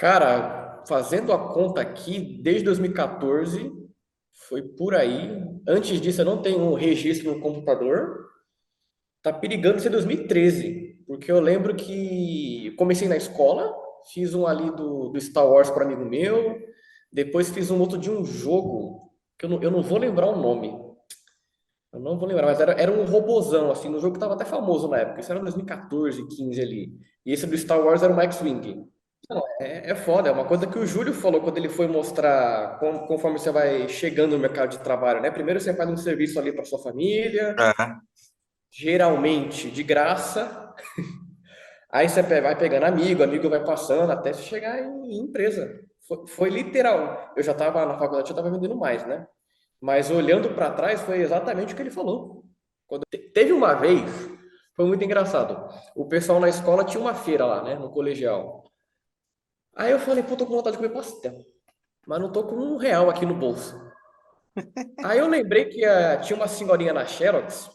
Cara, fazendo a conta aqui, desde 2014, foi por aí. Antes disso, eu não tenho um registro no computador. Tá perigando ser 2013, porque eu lembro que eu comecei na escola, fiz um ali do Star Wars para amigo meu, depois fiz um outro de um jogo, que eu não vou lembrar o nome. Eu não vou lembrar, mas era um robozão, assim, no jogo que tava até famoso na época. Isso era 2014, 15 ali. E esse do Star Wars era uma X-Wing. É foda, é uma coisa que o Júlio falou quando ele foi mostrar conforme você vai chegando no mercado de trabalho, né? Primeiro você faz um serviço ali para sua família, É. geralmente de graça, aí você vai pegando amigo vai passando até você chegar em empresa. Foi literal. Eu já estava na faculdade, eu estava vendendo mais, né? Mas olhando para trás, foi exatamente o que ele falou. Teve uma vez, foi muito engraçado. O pessoal na escola tinha uma feira lá, né? No colegial. Aí eu falei, pô, tô com vontade de comer pastel, mas não tô com R$ 1 aqui no bolso. Aí eu lembrei que tinha uma senhorinha na Xerox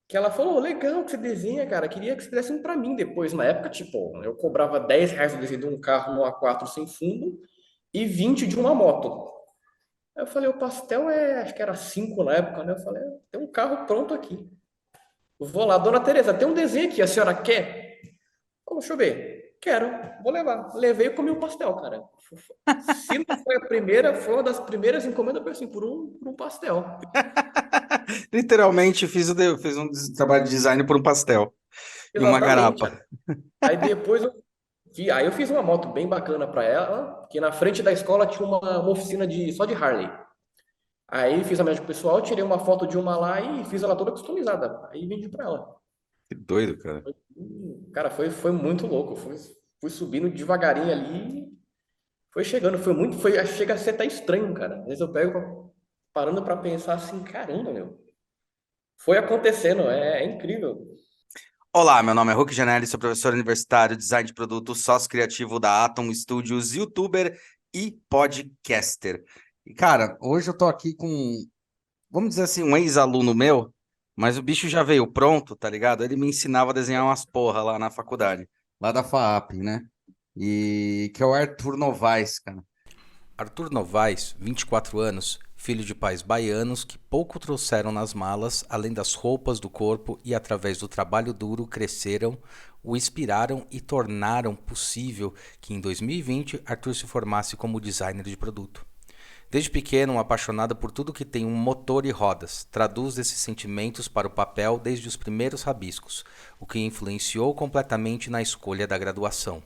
que ela falou: legal que você desenha, cara, queria que você desse um pra mim depois. Na época, tipo, eu cobrava R$ 10 no desenho de um carro no A4 sem fundo e 20 de uma moto. Aí eu falei: o pastel acho que era 5 na época, né? Eu falei: tem um carro pronto aqui. Eu vou lá, dona Tereza, tem um desenho aqui, a senhora quer? Falou, deixa eu ver. Quero, vou levar. Levei e comi o pastel, cara. Se não foi a primeira, foi uma das primeiras encomendas, assim, por um pastel. Literalmente fiz um trabalho de design por um pastel e uma Exatamente. garapa. Aí depois eu fiz uma moto bem bacana para ela, que na frente da escola tinha uma oficina só de Harley. Aí fiz a médica pessoal, tirei uma foto de uma lá e fiz ela toda customizada. Aí vendi para ela. Que doido, cara. Cara, foi muito louco. Fui subindo devagarinho ali, foi chegando, chega a ser até estranho, cara. Às vezes eu pego parando para pensar assim, caramba, meu. Foi acontecendo, é incrível. Olá, meu nome é Hulk Janelli, sou professor universitário, design de produto, sócio criativo da Atom Studios, youtuber e podcaster. E, cara, hoje eu tô aqui com, vamos dizer assim, um ex-aluno meu, mas o bicho já veio pronto, tá ligado? Ele me ensinava a desenhar umas porra lá na faculdade, lá da FAAP, né? E que é o Arthur Novaes, cara. Arthur Novaes, 24 anos, filho de pais baianos que pouco trouxeram nas malas, além das roupas do corpo e através do trabalho duro cresceram, o inspiraram e tornaram possível que em 2020 Arthur se formasse como designer de produto. Desde pequeno, um apaixonado por tudo que tem um motor e rodas, traduz esses sentimentos para o papel desde os primeiros rabiscos, o que influenciou completamente na escolha da graduação.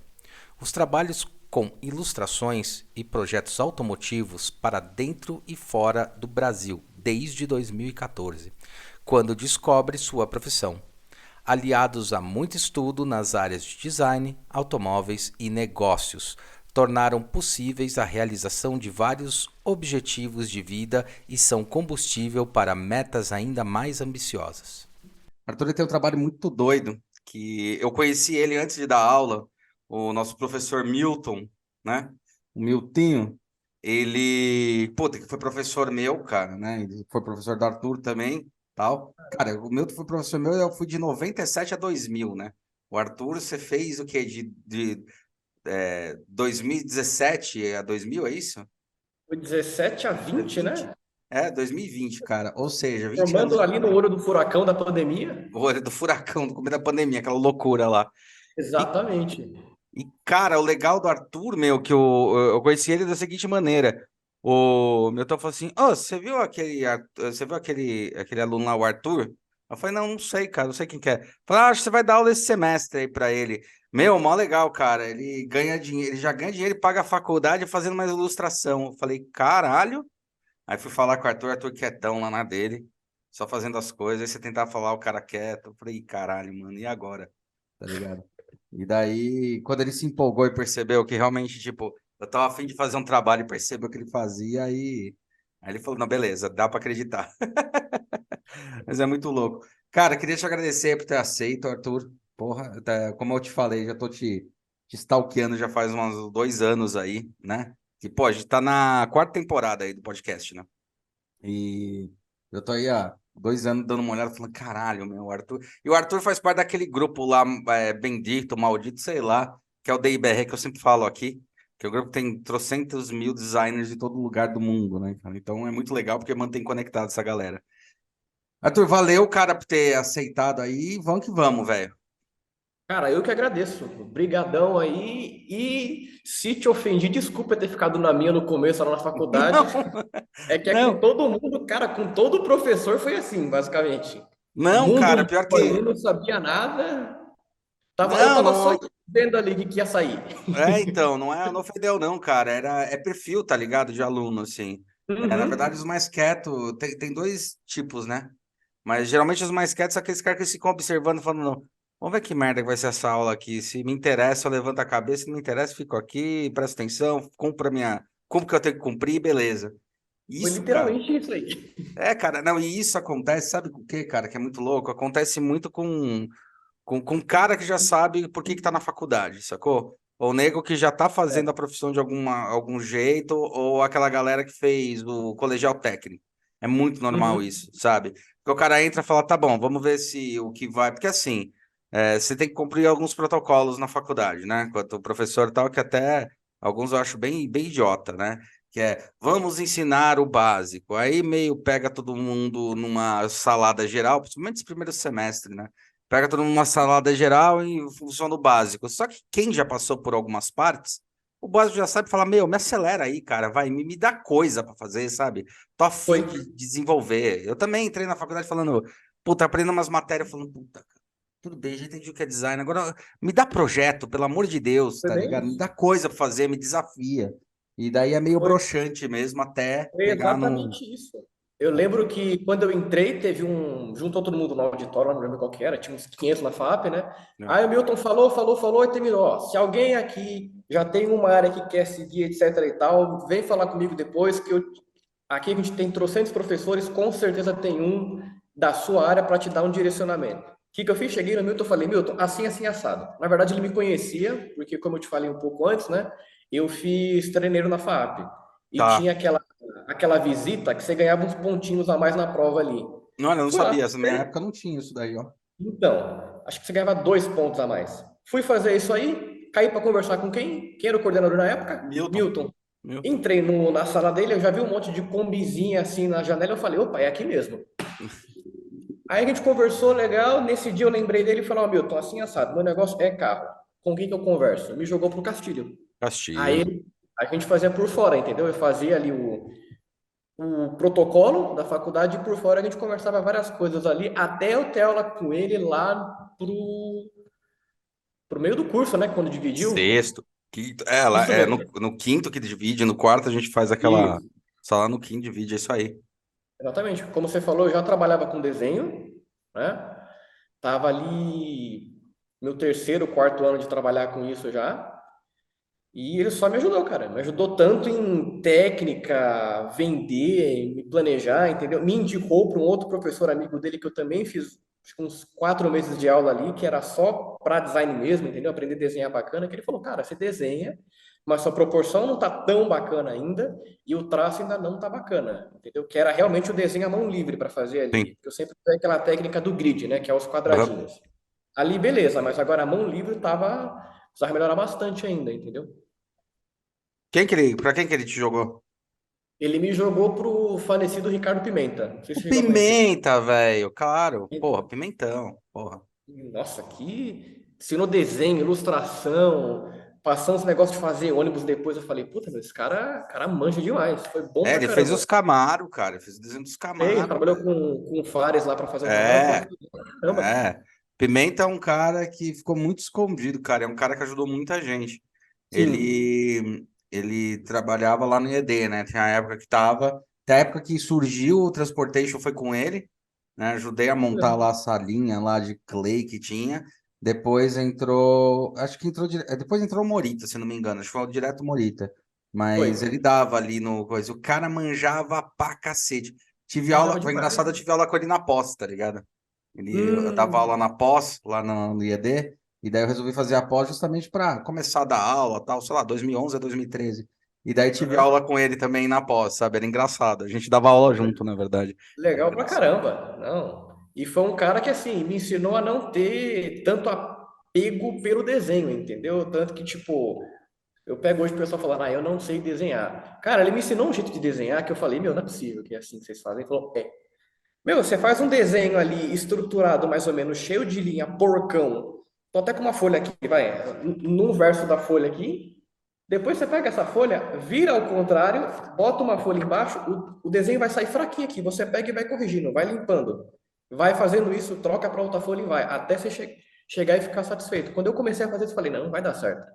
Os trabalhos com ilustrações e projetos automotivos para dentro e fora do Brasil desde 2014, quando descobre sua profissão, aliados a muito estudo nas áreas de design, automóveis e negócios, tornaram possíveis a realização de vários objetivos de vida e são combustível para metas ainda mais ambiciosas. Arthur ele tem um trabalho muito doido, que eu conheci ele antes de dar aula, o nosso professor Milton, né? O Miltinho, ele, puta, que foi professor meu, cara, né? Ele foi professor do Arthur também, tal. Cara, o Milton foi professor meu, eu fui de 97 a 2000, né? O Arthur, você fez o quê? De 2017 a 2000, é isso? Foi 17 a É 20, 20? né? É, 2020, cara. Ou seja, 20 anos Formando de ali no trabalho. olho do furacão da pandemia. O olho do furacão, do começo da pandemia, aquela loucura lá. E, Exatamente. cara, o legal do Arthur, meu, que eu conheci ele da seguinte maneira. O Milton falou assim: Ô, você viu aquele aluno lá, o Arthur? Eu falei: Não, não sei, cara, não sei quem que é. Falei: Acho que você vai dar aula esse semestre aí pra ele. Meu, mó legal, cara. Ele ganha dinheiro, ele já ganha dinheiro e paga a faculdade fazendo mais ilustração. Eu falei: Caralho. Aí fui falar com o Arthur quietão lá na dele, só fazendo as coisas. Aí você tentava falar o cara quieto. Eu falei: Caralho, mano, e agora? Tá ligado? E daí, quando ele se empolgou e percebeu que realmente, tipo, eu tava a fim de fazer um trabalho e percebeu o que ele fazia, aí ele falou, não, beleza, dá pra acreditar. Mas é muito louco. Cara, queria te agradecer por ter aceito, Arthur. Porra, como eu te falei, já tô te stalkeando já faz uns 2 anos aí, né? Que, pô, a gente tá na quarta temporada aí do podcast, né? E eu tô aí há 2 anos dando uma olhada, falando, caralho, meu, o Arthur. E o Arthur faz parte daquele grupo lá, bendito, maldito, sei lá, que é o DIBR que eu sempre falo aqui. Que o grupo tem trocentos mil designers de todo lugar do mundo, né, cara? Então é muito legal porque mantém conectado essa galera. Arthur, valeu, cara, por ter aceitado aí. Vamos que vamos, velho. Cara, eu que agradeço. Brigadão aí. E se te ofendi, desculpa ter ficado na minha no começo, lá na faculdade. Não, É que é com não, todo mundo, cara, com todo professor foi assim, basicamente. O não, mundo cara, novo pior ali, que. não sabia nada. Eu Não, tava só não. vendo ali que ia sair. Então, não foi ideal, não, cara. É perfil, tá ligado? De aluno, assim. Na verdade, Uhum. os mais quietos, tem dois tipos, né? Mas geralmente os mais quietos são aqueles caras que ficam observando, falando, não, vamos ver que merda que vai ser essa aula aqui. Se me interessa, eu levanto a cabeça, se não me interessa, eu fico aqui, presto atenção, cumpro o que eu tenho que cumprir, beleza. Foi Isso, cara. literalmente isso aí. Cara, não, e isso acontece, sabe com o quê, cara? Que é muito louco. Acontece muito com cara que já sabe por que tá na faculdade, sacou? Ou nego que já tá fazendo a É. profissão de algum jeito, ou aquela galera que fez o colegial técnico. É muito normal Uhum. isso, sabe? Porque o cara entra e fala, tá bom, vamos ver se o que vai. Porque assim, você tem que cumprir alguns protocolos na faculdade, né? Quanto o professor e tal, que até alguns eu acho bem idiota, né? Que é, vamos ensinar o básico. Aí meio pega todo mundo numa salada geral, principalmente esse primeiro semestre, né? Pega todo mundo numa salada geral e funciona o básico. Só que quem já passou por algumas partes, o básico já sabe falar, meu, me acelera aí, cara, vai, me dá coisa pra fazer, sabe? Tô Foi. afim de desenvolver. Eu também entrei na faculdade falando, puta, aprendendo umas matérias, falando, puta, cara, tudo bem, já entendi o que é design. Agora, me dá projeto, pelo amor de Deus, Foi tá bem ligado? Me isso. dá coisa pra fazer, me desafia. E daí é meio Foi, broxante mesmo até foi pegar no. exatamente isso. Eu lembro que quando eu entrei, teve juntou todo mundo no auditório, não lembro qual que era, tinha uns 500 na FAP, né? Né? Aí o Milton falou e terminou. Ó, se alguém aqui já tem uma área que quer seguir, etc e tal, vem falar comigo depois, aqui a gente tem trocentos professores, com certeza tem um da sua área para te dar um direcionamento. O que eu fiz? Cheguei no Milton e falei, Milton, assim, assim, assado. Na verdade, ele me conhecia, porque como eu te falei um pouco antes, né? Eu fiz treineiro na FAP. E Tá. tinha aquela visita que você ganhava uns pontinhos a mais na prova ali. Olha, eu não Fui lá. sabia, essa minha época não tinha isso daí, ó. Então, acho que você ganhava 2 pontos a mais. Fui fazer isso aí, caí para conversar com quem? Quem era o coordenador na época? Milton. Milton. Milton. Entrei na sala dele, eu já vi um monte de combizinha assim na janela, eu falei, opa, é aqui mesmo. Aí a gente conversou legal, nesse dia eu lembrei dele e falei, ó, Milton, assim assado, meu negócio é carro. Com quem que eu converso? Me jogou pro Castilho. Castilho. Aí a gente fazia por fora, entendeu? Eu fazia ali o protocolo da faculdade e por fora a gente conversava várias coisas ali, até eu ter aula com ele lá pro meio do curso, né? Quando dividiu. Sexto, quinto. É, lá, Isso é mesmo. no quinto que divide, no quarto a gente faz aquela. Isso, Só lá no quinto divide, é isso aí. exatamente. Como você falou, eu já trabalhava com desenho, né? Tava ali meu terceiro, quarto ano de trabalhar com isso já. E ele só me ajudou, cara. Me ajudou tanto em técnica, vender, me planejar, entendeu? Me indicou para um outro professor amigo dele que eu também fiz acho que uns 4 meses de aula ali, que era só para design mesmo, entendeu? Aprender a desenhar bacana. Que ele falou, cara, você desenha, mas sua proporção não tá tão bacana ainda e o traço ainda não tá bacana, entendeu? Que era realmente o desenho à mão livre para fazer Sim. ali. Eu sempre usei aquela técnica do grid, né? Que é os Aham. quadradinhos. Ali, beleza, mas agora a mão livre precisava melhorar bastante ainda, entendeu? Pra quem que ele te jogou? Ele me jogou pro falecido Ricardo Pimenta. Não sei O se você chegou a conhecer. Pimenta, velho. Claro. Porra, Pimentão. Porra. Nossa, que ensinou desenho, ilustração, passando esse negócio de fazer ônibus depois. Eu falei, puta, meu, esse cara manja demais. Foi bom pra Ele fez os caramba. Camaro, cara. Ele fez o desenho dos Fez, Camaro, trabalhou velho. com o Fares lá pra fazer o Camaro. Foi É, bom pra caramba. é. Pimenta é um cara que ficou muito escondido, cara. É um cara que ajudou muita gente. Sim. Ele trabalhava lá no IED, né? Tinha a época que tava. Até a época que surgiu o Transportation foi com ele, né? Ajudei a montar lá a salinha lá de clay que tinha. Depois entrou. Acho que entrou. Depois entrou o Morita, se não me engano. Acho que foi direto o Morita. Foi. Mas ele dava ali no coisa. O cara manjava pra cacete. Tive aula. Manjava Foi demais. engraçado, eu tive aula com ele na pós, tá ligado? Eu dava Hum, aula na pós, lá no IED, e daí eu resolvi fazer a pós justamente para começar a dar aula, tal, sei lá, 2011 a 2013. E daí tive aham. aula com ele também na pós, sabe? Era engraçado. A gente dava aula junto, na verdade. Era Legal pra engraçado. caramba. Não. E foi um cara que, assim, me ensinou a não ter tanto apego pelo desenho, entendeu? Tanto que, tipo, Eu pego hoje o pessoal falando, eu não sei desenhar. Cara, ele me ensinou um jeito de desenhar que eu falei, meu, não é possível que é assim que vocês fazem. Ele falou, é. Meu, você faz um desenho ali estruturado, mais ou menos, cheio de linha, porcão. Tô até com uma folha aqui, vai, num verso da folha aqui. Depois você pega essa folha, vira ao contrário, bota uma folha embaixo, o desenho vai sair fraquinho aqui. Você pega e vai corrigindo, vai limpando. Vai fazendo isso, troca para outra folha e vai, até você chegar e ficar satisfeito. Quando eu comecei a fazer isso, eu falei, não, não vai dar certo.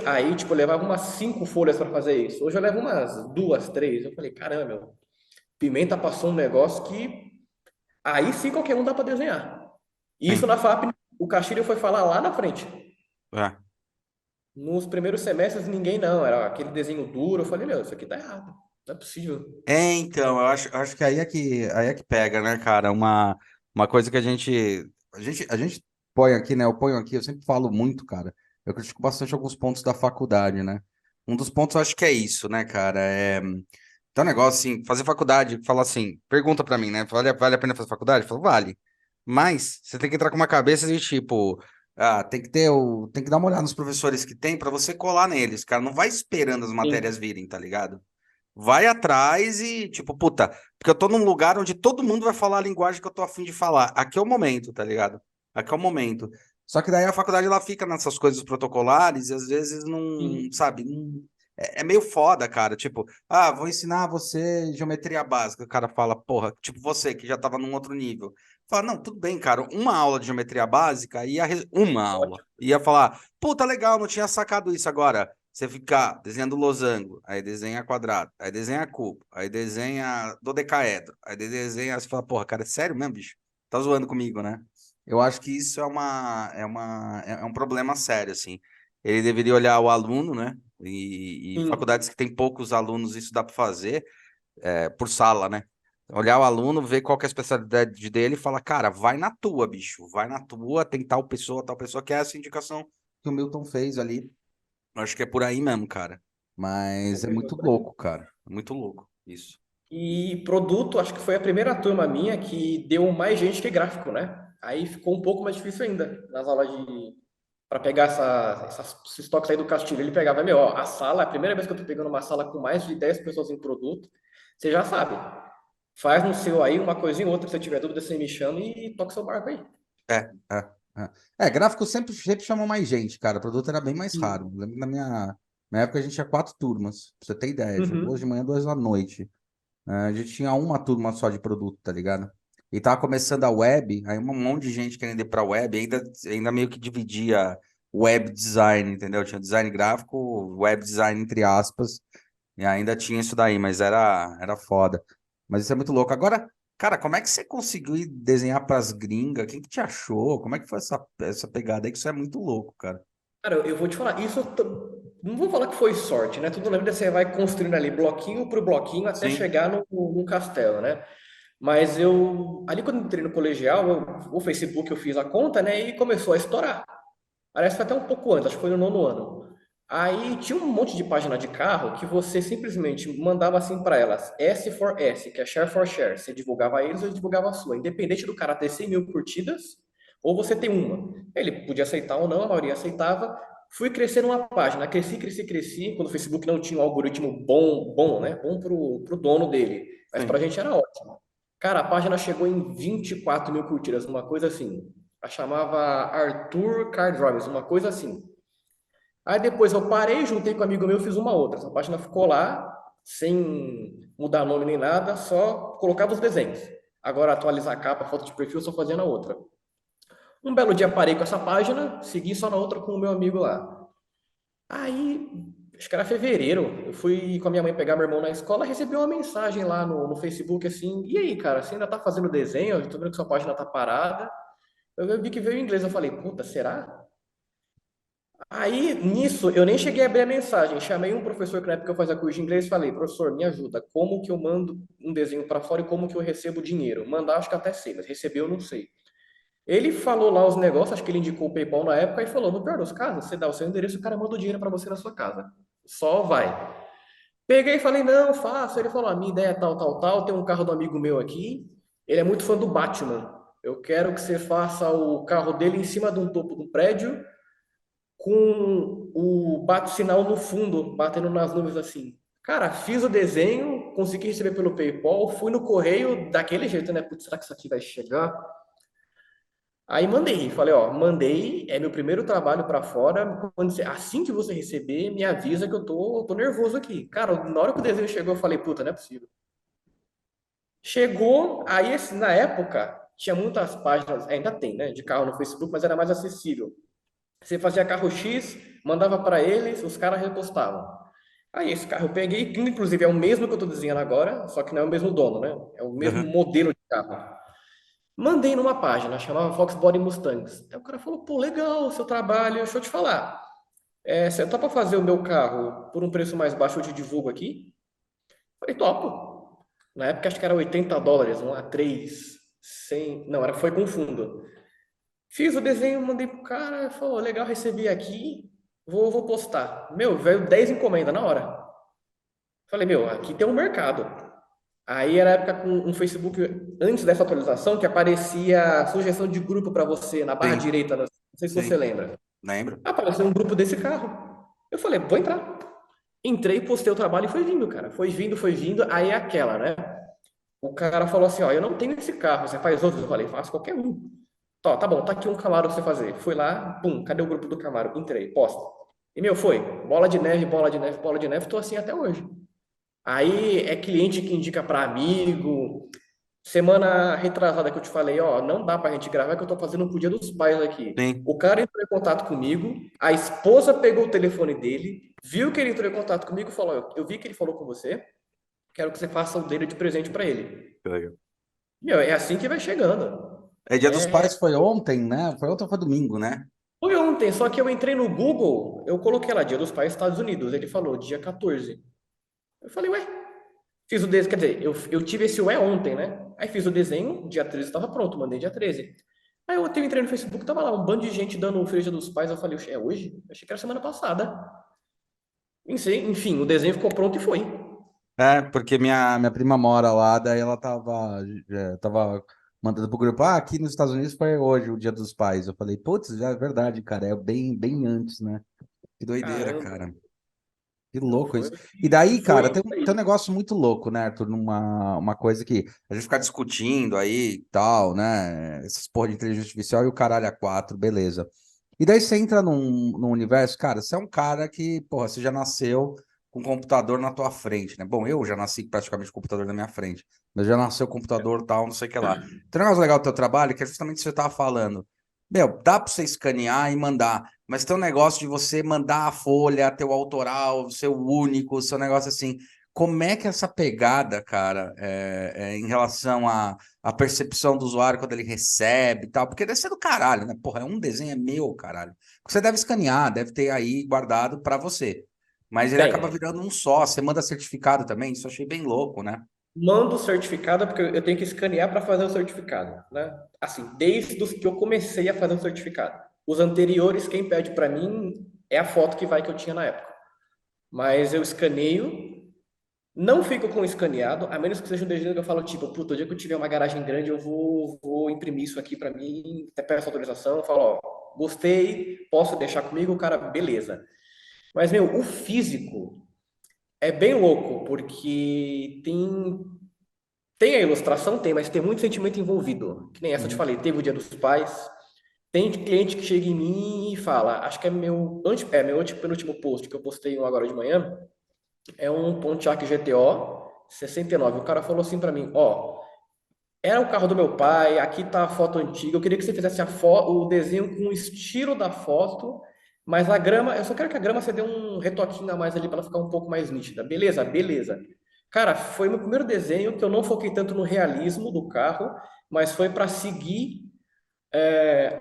Aí, tipo, eu levava umas 5 folhas para fazer isso. Hoje eu levo umas 2, 3. Eu falei, caramba, meu, Pimenta passou um negócio que aí sim qualquer um dá para desenhar. E isso Sim. na FAP, o Castilho foi falar lá na frente. É. Nos primeiros semestres ninguém não, era aquele desenho duro. Eu falei, meu, isso aqui tá errado. Não é possível. Então, eu acho que aí é que pega, né, cara? Uma coisa que a gente põe aqui, né? Eu ponho aqui, eu sempre falo muito, cara. Eu critico bastante alguns pontos da faculdade, né? Um dos pontos eu acho que é isso, né, cara? Tem um negócio assim, fazer faculdade, falar assim, pergunta pra mim, né? Vale a pena fazer faculdade? Eu falo, vale. Mas você tem que entrar com uma cabeça de tipo, tem que dar uma olhada nos professores que tem pra você colar neles, cara. Não vai esperando as matérias Sim, virem, tá ligado? Vai atrás e, tipo, puta, porque eu tô num lugar onde todo mundo vai falar a linguagem que eu tô afim de falar. Aqui é o momento, tá ligado? Aqui é o momento. Só que daí a faculdade ela fica nessas coisas protocolares e às vezes não, sim. sabe, é meio foda, cara. Tipo, vou ensinar você geometria básica. O cara fala, porra, tipo você que já tava num outro nível. Fala, não, tudo bem, cara. Uma aula de geometria básica uma aula. Ótimo. Ia falar, puta, legal, não tinha sacado isso agora. Você fica desenhando losango, aí desenha quadrado, aí desenha cubo, aí desenha dodecaedro, aí desenha. Você fala, porra, cara, é sério mesmo, bicho? Tá zoando comigo, né? Eu acho que isso é um problema sério, assim. Ele deveria olhar o aluno, né? E Sim. faculdades que tem poucos alunos, isso dá para fazer por sala, né? Olhar o aluno, ver qual que é a especialidade dele e falar, cara, vai na tua, bicho, vai na tua, tem tal pessoa, que é essa indicação que o Milton fez ali. Eu acho que é por aí mesmo, cara. É Mas é mesmo muito por aí. louco, cara. É muito louco isso. E produto, acho que foi a primeira turma minha que deu mais gente que gráfico, né? Aí ficou um pouco mais difícil ainda nas aulas de para pegar esses toques aí do Castilho. Ele pegava, meu, ó, a sala, a primeira vez que eu tô pegando uma sala com mais de 10 pessoas em produto, você já sabe. Faz no seu aí uma coisinha ou outra, se você tiver dúvida, você me chama e toca seu barco aí. É, é, é. Gráfico sempre chamam mais gente, cara. O produto era bem mais raro. Sim. Eu lembro na época a gente tinha 4 turmas, pra você ter ideia. Tinha duas de Uhum. manhã, duas à noite. A gente tinha uma turma só de produto, tá ligado? E tava começando a web, aí um monte de gente querendo ir pra web, ainda meio que dividia web design, entendeu? Tinha design gráfico, web design entre aspas, e ainda tinha isso daí, mas era foda. Mas isso é muito louco. Agora, cara, como é que você conseguiu ir desenhar pras gringas? Quem que te achou? Como é que foi essa pegada aí? Que isso é muito louco, cara. Cara, eu vou te falar, não vou falar que foi sorte, né? Tudo na vida você vai construindo ali bloquinho por bloquinho até Sim, chegar no castelo, né? Mas ali quando eu entrei no colegial, o Facebook eu fiz a conta, né? E começou a estourar. Parece que foi até um pouco antes, acho que foi no nono ano. Aí tinha um monte de página de carro que você simplesmente mandava assim para elas, S for S, que é share for share. Você divulgava eles ou eles divulgava a sua. Independente do cara ter 100 mil curtidas, ou você tem uma. Ele podia aceitar ou não, a maioria aceitava. Fui crescendo uma página, cresci, cresci, cresci. Quando o Facebook não tinha um algoritmo bom, né? Bom pro dono dele. Mas pra sim. gente era ótimo. Cara, a página chegou em 24 mil curtidas, uma coisa assim. A chamava Arthur Cardromes, uma coisa assim. Aí depois eu parei, juntei com um amigo meu, fiz uma outra. Essa página ficou lá, sem mudar nome nem nada, só colocava os desenhos. Agora atualizar a capa, foto de perfil, só fazia na outra. Um belo dia parei com essa página, segui só na outra com o meu amigo lá. Aí, acho que era fevereiro, eu fui com a minha mãe pegar meu irmão na escola, recebi uma mensagem lá no Facebook assim, e aí, cara, você ainda tá fazendo desenho? Eu tô vendo que sua página tá parada. Eu vi que veio em inglês, eu falei, puta, será? Aí, nisso, eu nem cheguei a abrir a mensagem. Chamei um professor que na época eu fazia curso de inglês e falei, professor, me ajuda. Como que eu mando um desenho para fora e como que eu recebo dinheiro? Mandar, acho que até sei, mas receber eu não sei. Ele falou lá os negócios, acho que ele indicou o PayPal na época e falou, no pior dos casos, você dá o seu endereço, o cara manda o dinheiro para você na sua casa. Só vai. Peguei e falei, não, faço. Ele falou, a minha ideia é tal, tal, tal, tem um carro do amigo meu aqui, ele é muito fã do Batman. Eu quero que você faça o carro dele em cima de um topo do prédio, com o bate-sinal no fundo, batendo nas nuvens assim. Cara, fiz o desenho, consegui receber pelo PayPal, fui no correio daquele jeito, né? Putz, será que isso aqui vai chegar? Aí mandei, falei, ó, mandei, é meu primeiro trabalho para fora. Assim que você receber, me avisa que eu tô nervoso aqui. Cara, na hora que o desenho chegou, eu falei, puta, não é possível. Chegou, aí na época tinha muitas páginas, ainda tem, né, de carro no Facebook, mas era mais acessível. Você fazia carro X, mandava para eles, os caras repostavam. Aí esse carro eu peguei, que inclusive é o mesmo que eu estou desenhando agora, só que não é o mesmo dono, né? É o mesmo Aham. modelo de carro. Mandei numa página, chamava Fox Body Mustangs. Aí o cara falou, pô, legal, seu trabalho, deixa eu te falar. Você topa fazer o meu carro por um preço mais baixo, eu te divulgo aqui? Falei, topo. Na época acho que era US$ 80, um A3, 100, não, foi com fundo. Fiz o desenho, mandei pro cara, falou, legal, recebi aqui, vou postar. Meu, veio 10 encomendas na hora. Falei, meu, aqui tem um mercado. Aí era a época com um Facebook, antes dessa atualização, que aparecia sugestão de grupo para você na barra Sim, direita, não sei se você sim, lembra. lembro. Apareceu um grupo desse carro. Eu falei, vou entrar. Entrei, postei o trabalho e foi vindo, cara. Foi vindo, foi vindo. Aí é aquela, né? O cara falou assim, ó, eu não tenho esse carro, você faz outros? Eu falei, faço qualquer um. Tá bom, tá aqui um Camaro pra você fazer. Fui lá, pum, cadê o grupo do Camaro? Entrei, posta. E meu, foi. Bola de neve, bola de neve, bola de neve, tô assim até hoje. Aí é cliente que indica para amigo. Semana retrasada que eu te falei, ó, não dá pra gente gravar que eu tô fazendo pro Dia dos Pais aqui. Sim, O cara entrou em contato comigo, a esposa pegou o telefone dele, viu que ele entrou em contato comigo e falou, eu vi que ele falou com você, quero que você faça o dele de presente para ele. que legal. Meu, é assim que vai chegando. É, Dia dos É, Pais foi ontem, né? Foi ontem ou foi domingo, né? foi ontem, só que eu entrei no Google, eu coloquei lá, Dia dos Pais Estados Unidos, ele falou dia 14. Eu falei, ué, fiz o desenho, quer dizer, eu tive esse ué ontem, né? Aí fiz o desenho, dia 13 estava pronto, mandei dia 13. Aí ontem eu entrei no Facebook, tava lá um bando de gente dando um Feliz Dia dos Pais, eu falei, "Oxe, é hoje? Eu achei que era semana passada. Enfim, o desenho ficou pronto e foi. É, porque minha prima mora lá, daí ela tava mandando pro grupo, aqui nos Estados Unidos foi hoje o Dia dos Pais. Eu falei, putz, já é verdade, cara, é bem antes, né? Que doideira, Caramba, cara. Que não louco foi. isso. E daí, cara, Foi tem um aí. negócio muito louco, né, Arthur? Uma coisa que a gente fica discutindo aí e tal, né? Essas porra de inteligência artificial e o caralho a quatro, beleza. E daí você entra num universo, cara, você é um cara que, porra, você já nasceu com o computador na tua frente, né? Bom, eu já nasci praticamente com o computador na minha frente, mas já nasceu o computador tal, não sei o que lá. Tem um negócio legal do teu trabalho, que é justamente o que você tava falando. Meu, dá pra você escanear e mandar. Mas tem um negócio de você mandar a folha, teu autoral, seu único, seu negócio assim. Como é que essa pegada, cara, em relação à percepção do usuário quando ele recebe e tal? Porque deve ser do caralho, né? Porra, um desenho é meu, caralho. Você deve escanear, deve ter aí guardado para você. Mas ele acaba Tem. virando um só. Você manda certificado também, isso eu achei bem louco, né? Mando o certificado, porque eu tenho que escanear para fazer o certificado, né? Assim, desde os que eu comecei a fazer o certificado. Os anteriores, quem pede para mim é a foto que vai que eu tinha na época. Mas eu escaneio, não fico com escaneado, a menos que seja um desenho que eu falo, tipo, puta, o dia que eu tiver uma garagem grande, eu vou imprimir isso aqui para mim, até peço autorização, falo, ó, gostei, posso deixar comigo, o cara, beleza. Mas, meu, o físico é bem louco, porque tem a ilustração, tem, mas tem muito sentimento envolvido. Que nem essa eu te Uhum. falei, teve o Dia dos Pais. Tem cliente que chega em mim e fala, acho que é meu antepenúltimo post que eu postei um agora de manhã, é um Pontiac GTO 69. O cara falou assim para mim, ó, era o carro do meu pai, aqui tá a foto antiga, eu queria que você fizesse o desenho com o estilo da foto, mas a grama, eu só quero que a grama você dê um retoquinho a mais ali para ela ficar um pouco mais nítida. Beleza? Beleza. Cara, foi meu primeiro desenho que eu não foquei tanto no realismo do carro, mas foi para seguir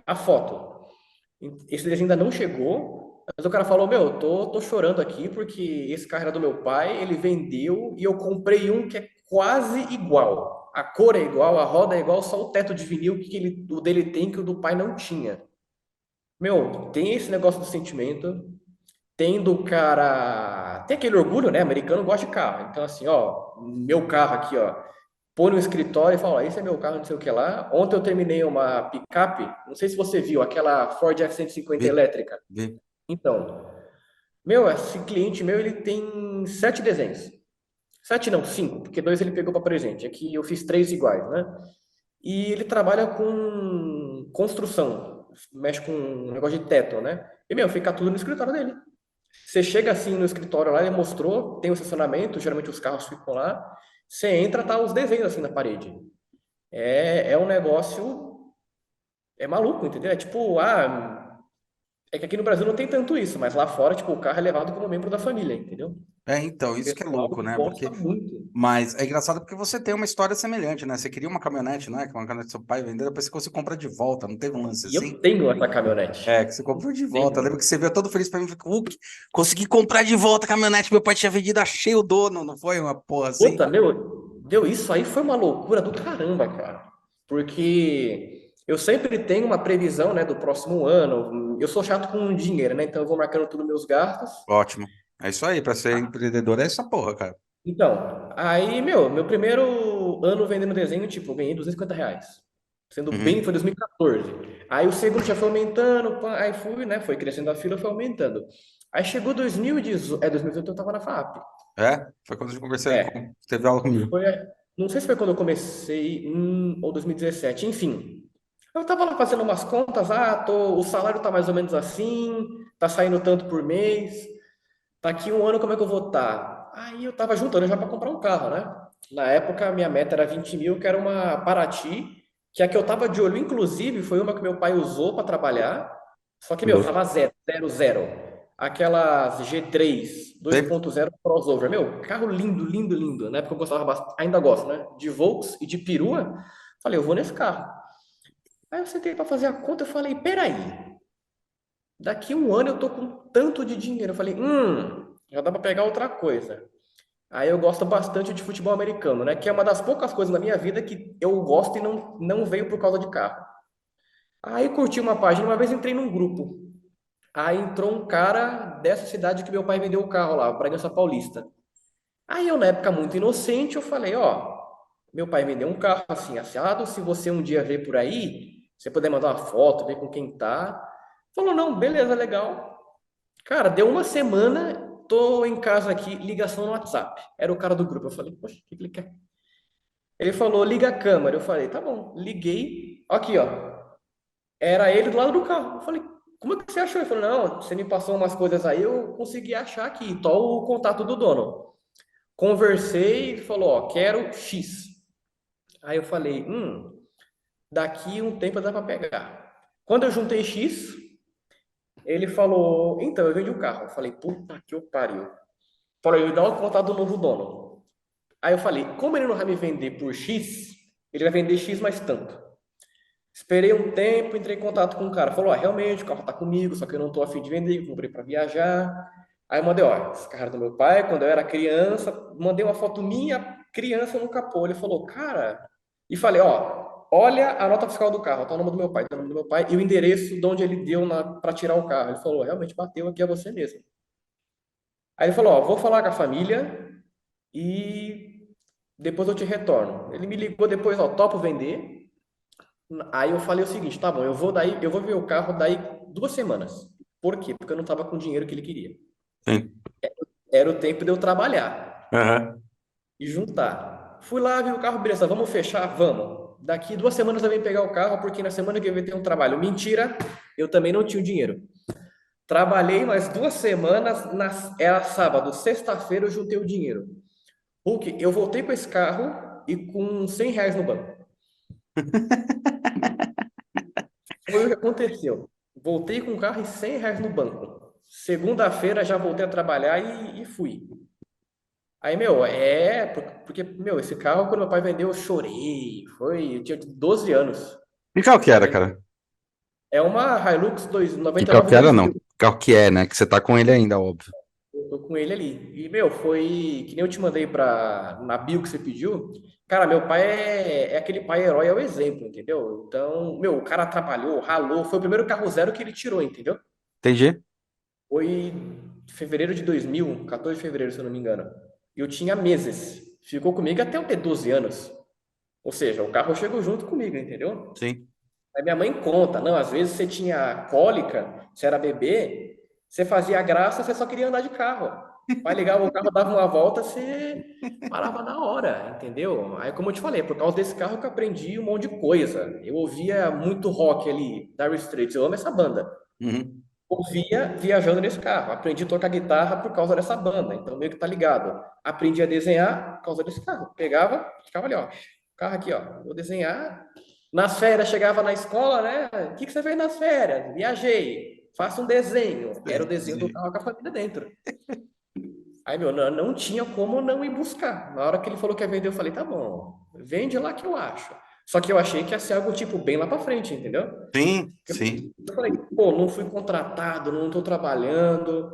a foto. Esse desenho ainda não chegou, mas o cara falou: Meu, tô chorando aqui porque esse carro era do meu pai, ele vendeu e eu comprei um que é quase igual. A cor é igual, a roda é igual, só o teto de vinil que o dele tem que o do pai não tinha. Meu, tem esse negócio do sentimento, tem do cara. Tem aquele orgulho, né? Americano gosta de carro. Então, assim, ó, meu carro aqui, ó. Põe no escritório e fala: Ó, esse é meu carro, não sei o que lá. Ontem eu terminei uma picape, não sei se você viu, aquela Ford F-150 Vi, elétrica. vi. Então, meu, esse cliente meu, ele tem 7 desenhos. Sete não, cinco, porque dois ele pegou para presente. Aqui eu fiz três iguais, né? E ele trabalha com construção, mexe com um negócio de teto, né? E, meu, fica tudo no escritório dele. Você chega assim no escritório lá, ele mostrou, tem o estacionamento, geralmente os carros ficam lá. Você entra, tá os desenhos assim na parede. É um negócio, é maluco, entendeu? É tipo, é que aqui no Brasil não tem tanto isso, mas lá fora, tipo, o carro é levado como membro da família, entendeu? O É, então, isso que é pessoal louco, né? gosta Porque, muito. mas é engraçado porque você tem uma história semelhante, né? Você queria uma caminhonete, não é? Que uma caminhonete do seu pai vendeu, depois você compra de volta, não teve um lance E eu assim? tenho essa caminhonete. É, que você comprou de volta. Eu lembro Tenho. que você veio todo feliz pra mim, falou, Hulk, consegui comprar de volta a caminhonete, meu pai tinha vendido, achei o dono, não foi uma porra assim? Puta, meu, deu isso aí foi uma loucura do caramba, cara. Porque eu sempre tenho uma previsão, né, do próximo ano. Eu sou chato com dinheiro, né? Então eu vou marcando tudo meus gastos. Ótimo. É isso aí, pra ser empreendedor é essa porra, cara. Então, aí, meu primeiro ano vendendo desenho, tipo, eu ganhei R$ 250. Sendo bem, Uhum. foi 2014. Aí o segundo já foi aumentando, pá, aí fui, né? Foi crescendo a fila, foi aumentando. Aí chegou 2018, 2018 eu tava na FAP. É, foi quando eu conversei É, com, teve aula comigo. foi, não sei se foi quando eu comecei, ou 2017, enfim. Eu tava lá fazendo umas contas, o salário tá mais ou menos assim, tá saindo tanto por mês, daqui um ano como é que eu vou estar? Aí eu tava juntando já para comprar um carro, né? Na época, minha meta era 20 mil, que era uma Paraty, que a que eu tava de olho, inclusive, foi uma que meu pai usou para trabalhar, só que, meu, Uhum. tava zero, zero, zero. Aquelas G3 Sei. 2.0 crossover, meu, carro lindo, lindo, lindo. Na época eu gostava bastante, ainda gosto, né? De Volks e de perua. Falei, eu vou nesse carro. Aí eu sentei para fazer a conta, eu falei, peraí, daqui um ano eu tô com tanto de dinheiro. Eu falei, já dá para pegar outra coisa. Aí eu gosto bastante de futebol americano, né? Que é uma das poucas coisas na minha vida que eu gosto e não veio por causa de carro. Aí curti uma página, uma vez entrei num grupo. Aí entrou um cara dessa cidade que meu pai vendeu o carro lá, Bragança Paulista. Aí eu, na época muito inocente, eu falei, ó, meu pai vendeu um carro assim, assado, se você um dia ver por aí, você puder mandar uma foto, ver com quem tá. Falou, não, beleza, legal. Cara, deu uma semana, tô em casa aqui, ligação no WhatsApp. Era o cara do grupo. Eu falei, poxa, o que que ele quer? Ele falou, liga a câmera. Eu falei, tá bom. Liguei. Aqui, ó. Era ele do lado do carro. Eu falei, como é que você achou? Ele falou, não, você me passou umas coisas aí, eu consegui achar aqui. Tô o contato do dono. Conversei, ele falou, ó, quero X. Aí eu falei, daqui um tempo dá pra pegar. Quando eu juntei X, ele falou, então, eu vendi o carro. Eu falei, puta que eu pariu. Falei, me dá o contato do novo dono. Aí eu falei, como ele não vai me vender por X, ele vai vender X mais tanto. Esperei um tempo, entrei em contato com o cara. Falou, realmente, o carro tá comigo, só que eu não tô afim de vender, eu comprei para viajar. Aí eu mandei, ó, esse carro é do meu pai, quando eu era criança, mandei uma foto minha, criança no capô. Ele falou, cara... E falei, ó, olha a nota fiscal do carro, tá o nome do meu pai, tá o nome do meu pai, e o endereço de onde ele deu para tirar o carro. Ele falou, realmente bateu aqui, é você mesmo. Aí ele falou, ó, vou falar com a família e depois eu te retorno. Ele me ligou depois, ó, topo vender. Aí eu falei o seguinte, tá bom, eu vou ver o carro daí 2 semanas. Por quê? Porque eu não estava com o dinheiro que ele queria. Sim. Era o tempo de eu trabalhar Aham. e juntar. Fui lá, vi o carro, beleza, vamos fechar? Vamos. Daqui 2 semanas eu venho pegar o carro, porque na semana que vem tem um trabalho. Mentira, eu também não tinha o dinheiro. Trabalhei mais 2 semanas, era sábado, sexta-feira eu juntei o dinheiro. Hulk, eu voltei com esse carro e com R$ 100 no banco. Foi o que aconteceu. Voltei com o carro e R$ 100 no banco. Segunda-feira já voltei a trabalhar e fui. Aí, meu, porque, meu, esse carro, quando meu pai vendeu, eu chorei. Eu tinha 12 anos. Que carro que era, Aí, cara? é uma Hilux Que carro 99 que era, não. 2000. Que carro que é, né? Que você tá com ele ainda, óbvio. Eu tô com ele ali. E, meu, foi que nem eu te mandei na bio que você pediu. Cara, meu pai é aquele pai herói, é o exemplo, entendeu? Então, meu, o cara trabalhou, ralou. Foi o primeiro carro zero que ele tirou, entendeu? Entendi. Foi em fevereiro de 2000, 14 de fevereiro, se eu não me engano. E eu tinha meses. Ficou comigo até eu ter 12 anos. Ou seja, o carro chegou junto comigo, entendeu? Sim. Aí minha mãe conta, não, às vezes você tinha cólica, você era bebê, Você fazia graça, você só queria andar de carro. Vai ligar o carro, dava uma volta, você parava na hora, entendeu? Aí, como eu te falei, por causa desse carro que eu aprendi um monte de coisa. Eu ouvia muito rock ali, Dire Straits, eu amo essa banda. Uhum. Ouvia viajando nesse carro. Aprendi a tocar guitarra por causa dessa banda, então meio que tá ligado. Aprendi a desenhar por causa desse carro. Pegava, ficava ali, ó. Carro aqui, ó. Vou desenhar. Nas férias, chegava na escola, né? O que que você fez nas férias? Viajei. Faça um desenho. Era o desenho do carro com a família dentro. Aí, meu, não tinha como não ir buscar. Na hora que ele falou que ia vender, eu falei, tá bom, vende lá que eu acho. Só que eu achei que ia ser algo, tipo, bem lá pra frente, entendeu? Sim, Eu sim. eu falei, pô, não fui contratado, não tô trabalhando.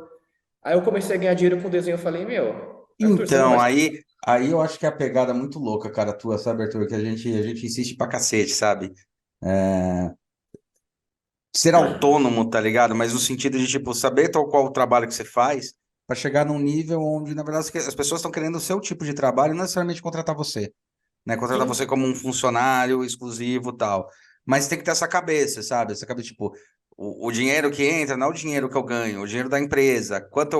Aí eu comecei a ganhar dinheiro com desenho. Eu falei, meu, Arthur, você não Então, vai. aí eu acho que é a pegada muito louca, cara, tua, sabe, Arthur? Que a gente insiste pra cacete, sabe? É, ser autônomo, tá ligado? Mas no sentido de, tipo, saber tal qual o trabalho que você faz, pra chegar num nível onde, na verdade, as pessoas estão querendo o seu tipo de trabalho, não necessariamente contratar você, né? Contratar você Sim, como um funcionário exclusivo e tal. Mas tem que ter essa cabeça, sabe? Essa cabeça, tipo, o dinheiro que entra não é o dinheiro que eu ganho, o dinheiro da empresa. Quanto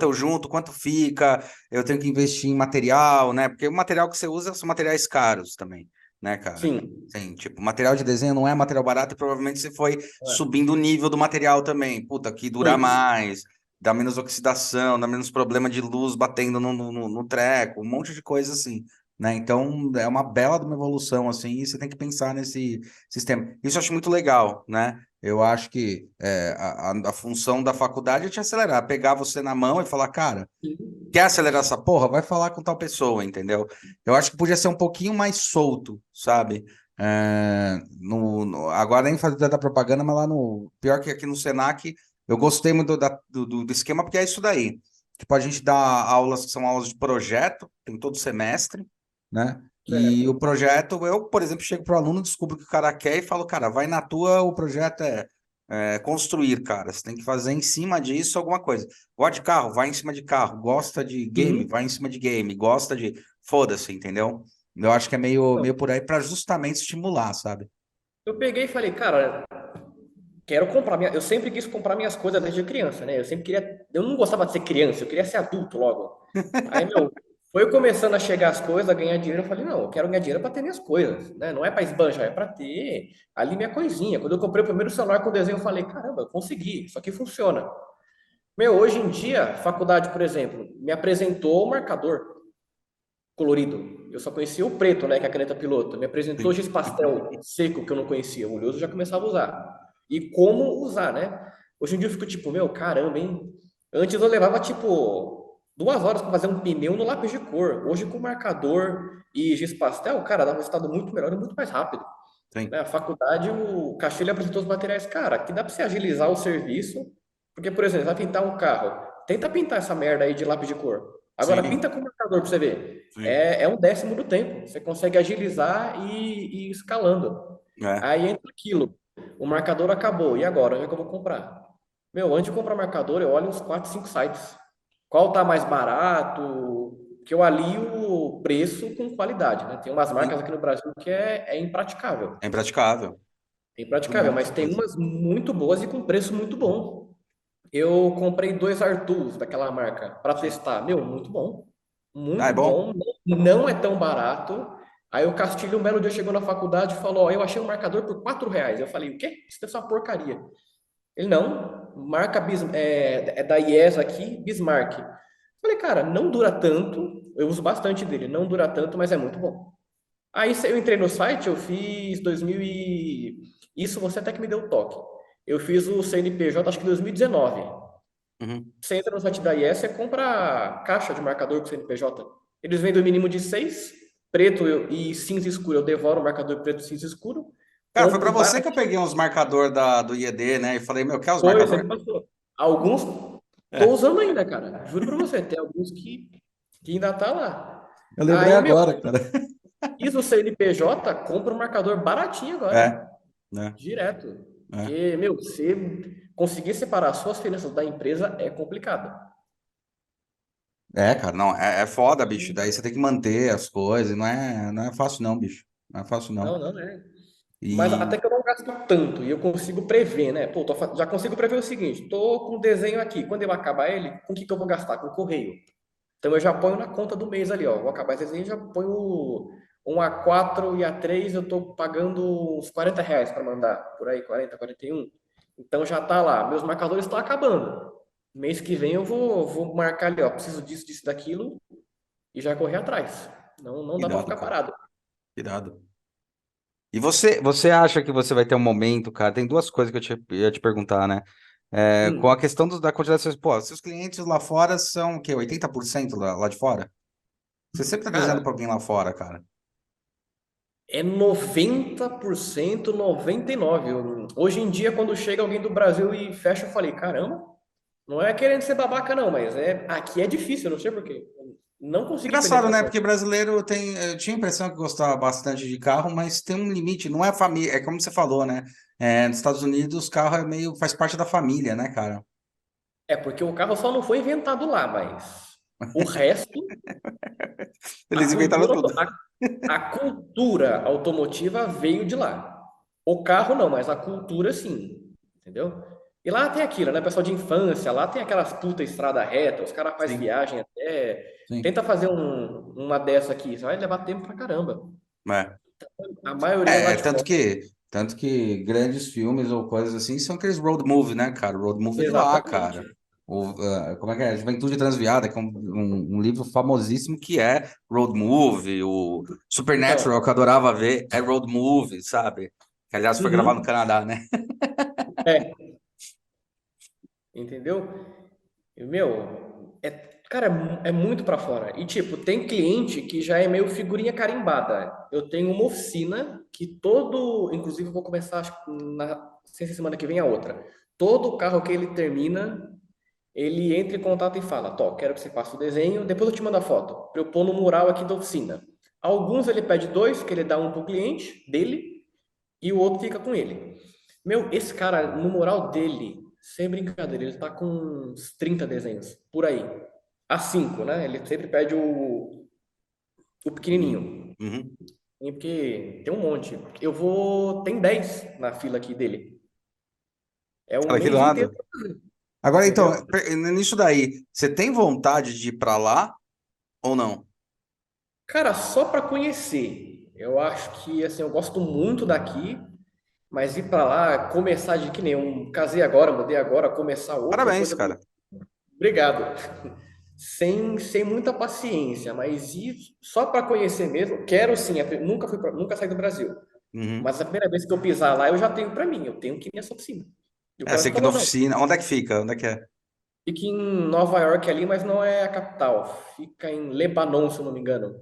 eu junto, quanto fica, eu tenho que investir em material, né? Porque o material que você usa são materiais caros também, né, cara? sim. Sim, tipo, material de desenho não é material barato e provavelmente você foi É. subindo o nível do material também. Puta, que dura Sim. mais, dá menos oxidação, dá menos problema de luz batendo no treco, um monte de coisa assim, né? Então, é uma bela de uma evolução, assim, e você tem que pensar nesse sistema. Isso eu acho muito legal, né? Eu acho que a função da faculdade é te acelerar, pegar você na mão e falar, cara, Sim. quer acelerar essa porra? Vai falar com tal pessoa, entendeu? Eu acho que podia ser um pouquinho mais solto, sabe? Agora nem fazer da propaganda, mas lá no. Pior que aqui no Senac, eu gostei muito do esquema, porque é isso daí. Tipo, a gente dá aulas que são aulas de projeto, tem todo semestre, né? E o Certo. projeto, eu, por exemplo, chego para o aluno, descubro o que o cara quer e falo, cara, vai na tua, o projeto é construir, cara. Você tem que fazer em cima disso alguma coisa. Gosta de carro? Vai em cima de carro. Gosta de game? Sim. Vai em cima de game. Gosta de. Foda-se, entendeu? Eu acho que é meio por aí para justamente estimular, sabe? Eu peguei e falei, cara, quero comprar minha. Eu sempre quis comprar minhas coisas desde criança, né? Eu sempre queria. Eu não gostava de ser criança, eu queria ser adulto logo. Aí, meu, foi começando a chegar as coisas, a ganhar dinheiro. Eu falei, não, eu quero ganhar dinheiro para ter minhas coisas, né? Não é para esbanjar, é para ter ali minha coisinha. Quando eu comprei o primeiro celular com desenho, eu falei, caramba, eu consegui, isso aqui funciona. Meu, hoje em dia, faculdade, por exemplo, me apresentou o marcador colorido. Eu só conhecia o preto, né, que é a caneta piloto. Me apresentou Sim. giz pastel seco, que eu não conhecia. O oleoso eu já começava a usar. E como usar, né? Hoje em dia eu fico tipo, meu, caramba, hein? Antes eu levava, tipo, 2 horas para fazer um pneu no lápis de cor. Hoje, com marcador e giz pastel, cara, dá um resultado muito melhor e muito mais rápido. Sim. Né? A faculdade, o Castilho apresentou os materiais. Cara, que dá para você agilizar o serviço. Porque, por exemplo, vai pintar um carro. Tenta pintar essa merda aí de lápis de cor. Agora, Sim. pinta com marcador para você ver. Sim. É um décimo do tempo. Você consegue agilizar e ir escalando. É. Aí entra aquilo. O marcador acabou. E agora? Onde é que eu vou comprar? Meu, antes de comprar marcador, eu olho uns 4, 5 sites. Qual tá mais barato? Que eu alio o preço com qualidade, né? Tem umas marcas Sim. aqui no Brasil que é impraticável. É impraticável. É Um impraticável, monte mas de tem coisa. umas muito boas e com preço muito bom. Eu comprei 2 Arturs daquela marca para Sim. testar. Meu, muito bom. Ah, é Muito bom? bom. Não é tão barato. Aí o Castilho, um belo dia, chegou na faculdade e falou: Ó, eu achei um marcador por R$ 4. Eu falei: O quê? Isso deve ser uma porcaria. Ele não, marca é da IES aqui, Bismarck. Eu falei, cara, não dura tanto. Eu uso bastante dele, não dura tanto, mas é muito bom. Aí eu entrei no site, eu fiz 2000 e... Isso você até que me deu o toque. Eu fiz o CNPJ, acho que 2019. Uhum. Você entra no site da IES, você compra a caixa de marcador com CNPJ. Eles vendem o mínimo de 6, preto e cinza escuro. Eu devoro o marcador preto e cinza escuro. Cara, foi Compro para você que eu baratinho. peguei uns marcador do IED, né? E falei, meu, quer os Foi, você marcador? me passou. Alguns tô É. usando ainda, cara. Juro pra você, tem alguns que ainda tá lá. Eu lembrei Aí, meu, agora, cara. fiz o CNPJ, compra um marcador baratinho É, agora. né? Direto. É. Porque, meu, você conseguir separar suas finanças da empresa é complicado. É, cara, não, é foda, bicho. Daí você tem que manter as coisas, não é fácil não, bicho. Não é fácil não. Não, não é. Mas até que eu não gasto tanto e eu consigo prever, né? Pô, já consigo prever o seguinte: tô com o desenho aqui. Quando eu acabar ele, com o que que eu vou gastar? Com o correio. Então eu já ponho na conta do mês ali, ó. Vou acabar esse desenho, já ponho um A4 e A3, eu tô pagando uns R$ 40 para mandar, por aí, 40, 41. Então já tá lá. Meus marcadores estão acabando. Mês que vem eu vou marcar ali, ó. Preciso disso, disso, daquilo e já correr atrás. Não dá para Irado, ficar cara. parado. Irado. E você acha que você vai ter um momento, cara? Tem duas coisas que ia te perguntar, né? Com a Hum, questão da quantidade de seus, pô, seus clientes lá fora são o quê? 80% lá de fora? Você sempre tá desenhando cara, para alguém lá fora, cara. é 90%, 99%. Hoje em dia, quando chega alguém do Brasil e fecha, eu falei, caramba, não é querendo ser babaca não, mas aqui é difícil, eu não sei por quê. Eu não consegui Engraçado, né? penetração. Porque brasileiro tem. Eu tinha a impressão que gostava bastante de carro, mas tem um limite, não é família, é como você falou, né? Nos Estados Unidos, carro é meio, faz parte da família, né, cara? É porque o carro só não foi inventado lá, mas o resto, a Eles inventaram cultura, tudo. a cultura automotiva veio de lá. O carro não, mas a cultura sim, entendeu? E lá tem aquilo, né? Pessoal de infância, lá tem aquelas puta estrada reta, os caras fazem Sim, viagem até. sim. Tenta fazer uma dessa aqui, você vai levar tempo pra caramba. É. A maioria lá É, de fora. tanto que grandes filmes ou coisas assim são aqueles road movie, né, cara? Road movie é de lá, cara. Exatamente. Como é que é? Juventude Transviada, que é um livro famosíssimo que é road movie. O Então, Supernatural, que eu adorava ver, é road movie, sabe? Que, aliás, foi gravado no uhum, Canadá, né? é, entendeu? E, meu, cara, é muito pra fora. E, tipo, tem cliente que já é meio figurinha carimbada. Eu tenho uma oficina que inclusive eu vou começar, acho que na sexta semana que vem a outra. Todo carro que ele termina, ele entra em contato e fala, Tó, quero que você faça o desenho, depois eu te mando a foto, pra eu pôr no mural aqui da oficina. Alguns ele pede dois, que ele dá um pro cliente dele, e o outro fica com ele. Meu, esse cara, no mural dele, sem brincadeira, ele tá com uns 30 desenhos, por aí. A 5, né? Ele sempre pede o Uhum. pequenininho. Uhum. E porque tem um monte. Tem 10 na fila aqui dele. É um Cara, que mês inteiro, lado. Agora, então, entendeu? nisso daí, você tem vontade de ir pra lá ou não? Cara, só para conhecer. Eu acho que, assim, eu gosto muito daqui, mas ir para lá, começar de que nem um casei agora, mudei agora, começar outra Parabéns, coisa. cara. Obrigado. Sem muita paciência, mas ir só para conhecer mesmo. Quero sim, nunca saí do Brasil. Uhum. Mas a primeira vez que eu pisar lá, eu já tenho para mim, eu tenho que ir nessa oficina. E o É, cara sei que na falou, não, oficina. Onde é que fica? Onde é que é? fica em Nova York ali, mas não é a capital. Fica em Lebanon, se eu não me engano.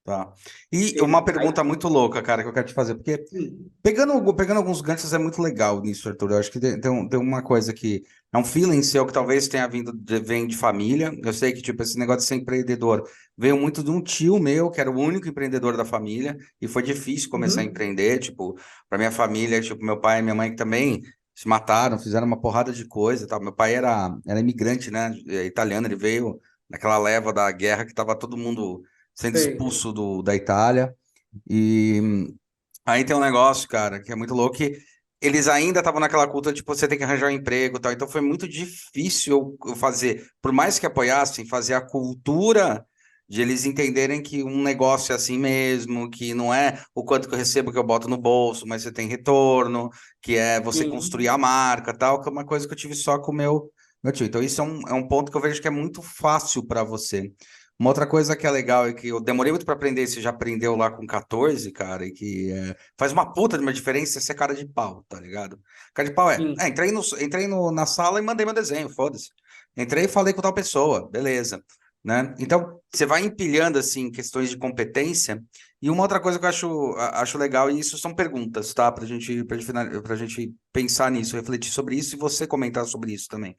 Tá. E uma pergunta muito louca, cara, que eu quero te fazer, porque Hum, pegando alguns ganchos é muito legal nisso, Arthur. Eu acho que tem uma coisa que é um feeling seu que talvez tenha vem de família. Eu sei que, tipo, esse negócio de ser empreendedor veio muito de um tio meu, que era o único empreendedor da família, e foi difícil começar a uhum, empreender, tipo, para minha família, tipo, meu pai e minha mãe que também se mataram, fizeram uma porrada de coisa, e tal. Meu pai era imigrante, né, italiano, ele veio naquela leva da guerra que tava todo mundo sendo sei. expulso da Itália. E aí tem um negócio, cara, que é muito louco, que eles ainda estavam naquela cultura, tipo, você tem que arranjar um emprego e tal. Então foi muito difícil eu fazer, por mais que apoiassem, fazer a cultura de eles entenderem que um negócio é assim mesmo, que não é o quanto que eu recebo que eu boto no bolso, mas você tem retorno, que é você construir Sim, a marca, tal, que é uma coisa que eu tive só com o meu tio. Então isso é um ponto que eu vejo que é muito fácil para você. Uma outra coisa que é legal é que eu demorei muito para aprender, você já aprendeu lá com 14, cara, e que faz uma puta de uma diferença ser cara de pau, tá ligado? Cara de pau sim, na sala e mandei meu desenho, foda-se. Entrei e falei com tal pessoa, beleza, né? Então, você vai empilhando, assim, questões de competência. E uma outra coisa que eu acho legal, e isso são perguntas, tá? Pra gente pensar nisso, refletir sobre isso e você comentar sobre isso também.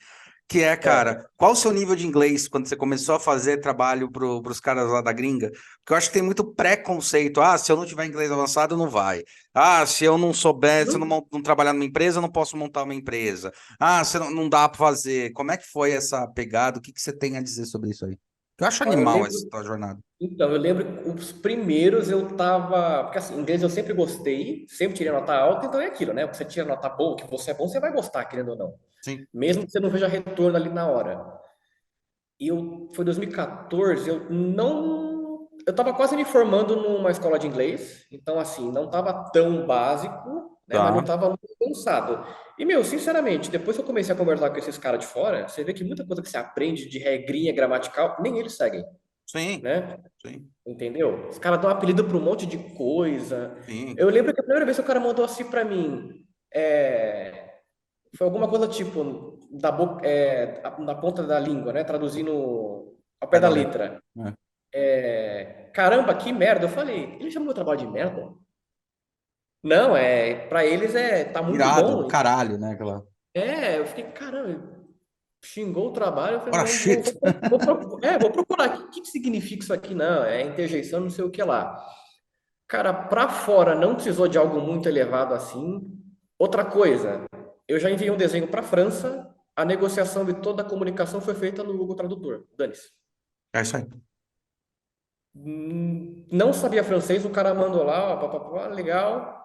Que é, certo. cara, qual o seu nível de inglês quando você começou a fazer trabalho pros caras lá da gringa? Porque eu acho que tem muito preconceito. Ah, se eu não tiver inglês avançado, não vai. Ah, se eu não souber, se eu Não, não trabalhar numa empresa, eu não posso montar uma empresa. Ah, se não dá para fazer. Como é que foi essa pegada? O que você tem a dizer sobre isso aí? Eu acho Ó, eu animal lembro, essa tua jornada. então, eu lembro que os primeiros eu tava, porque assim, inglês eu sempre gostei, sempre tirei nota alta, então é aquilo, né? Você tira nota boa, que você é bom, você vai gostar, querendo ou não. Sim. Mesmo que você não veja retorno ali na hora. Foi 2014, eu tava quase me formando numa escola de inglês, então assim, não tava tão básico, né, mas não Tá. tava muito avançado. E meu, sinceramente, depois que eu comecei a conversar com esses caras de fora, você vê que muita coisa que você aprende de regrinha gramatical, nem eles seguem, Sim. né? Sim. Entendeu? Os caras dão apelido para um monte de coisa. Sim. Eu lembro que a primeira vez que o cara mandou assim para mim, foi alguma coisa tipo na ponta da língua, né? Traduzindo ao pé Pé da da letra. letra. É. Caramba, que merda. Eu falei, ele chamou meu trabalho de merda? Não, para eles tá muito Irado, do bom. caralho, né? Aquela. Eu fiquei, caramba, xingou o trabalho. Eu falei, Ora, não, shit. vou procurar. O que significa isso aqui? Não, é interjeição, não sei o que lá. Cara, para fora não precisou de algo muito elevado assim. Outra coisa, eu já enviei um desenho para a França, a negociação de toda a comunicação foi feita no Google Tradutor. Dane-se. É isso aí. Não sabia francês, o cara mandou lá, ó, pá, pá, pá, legal.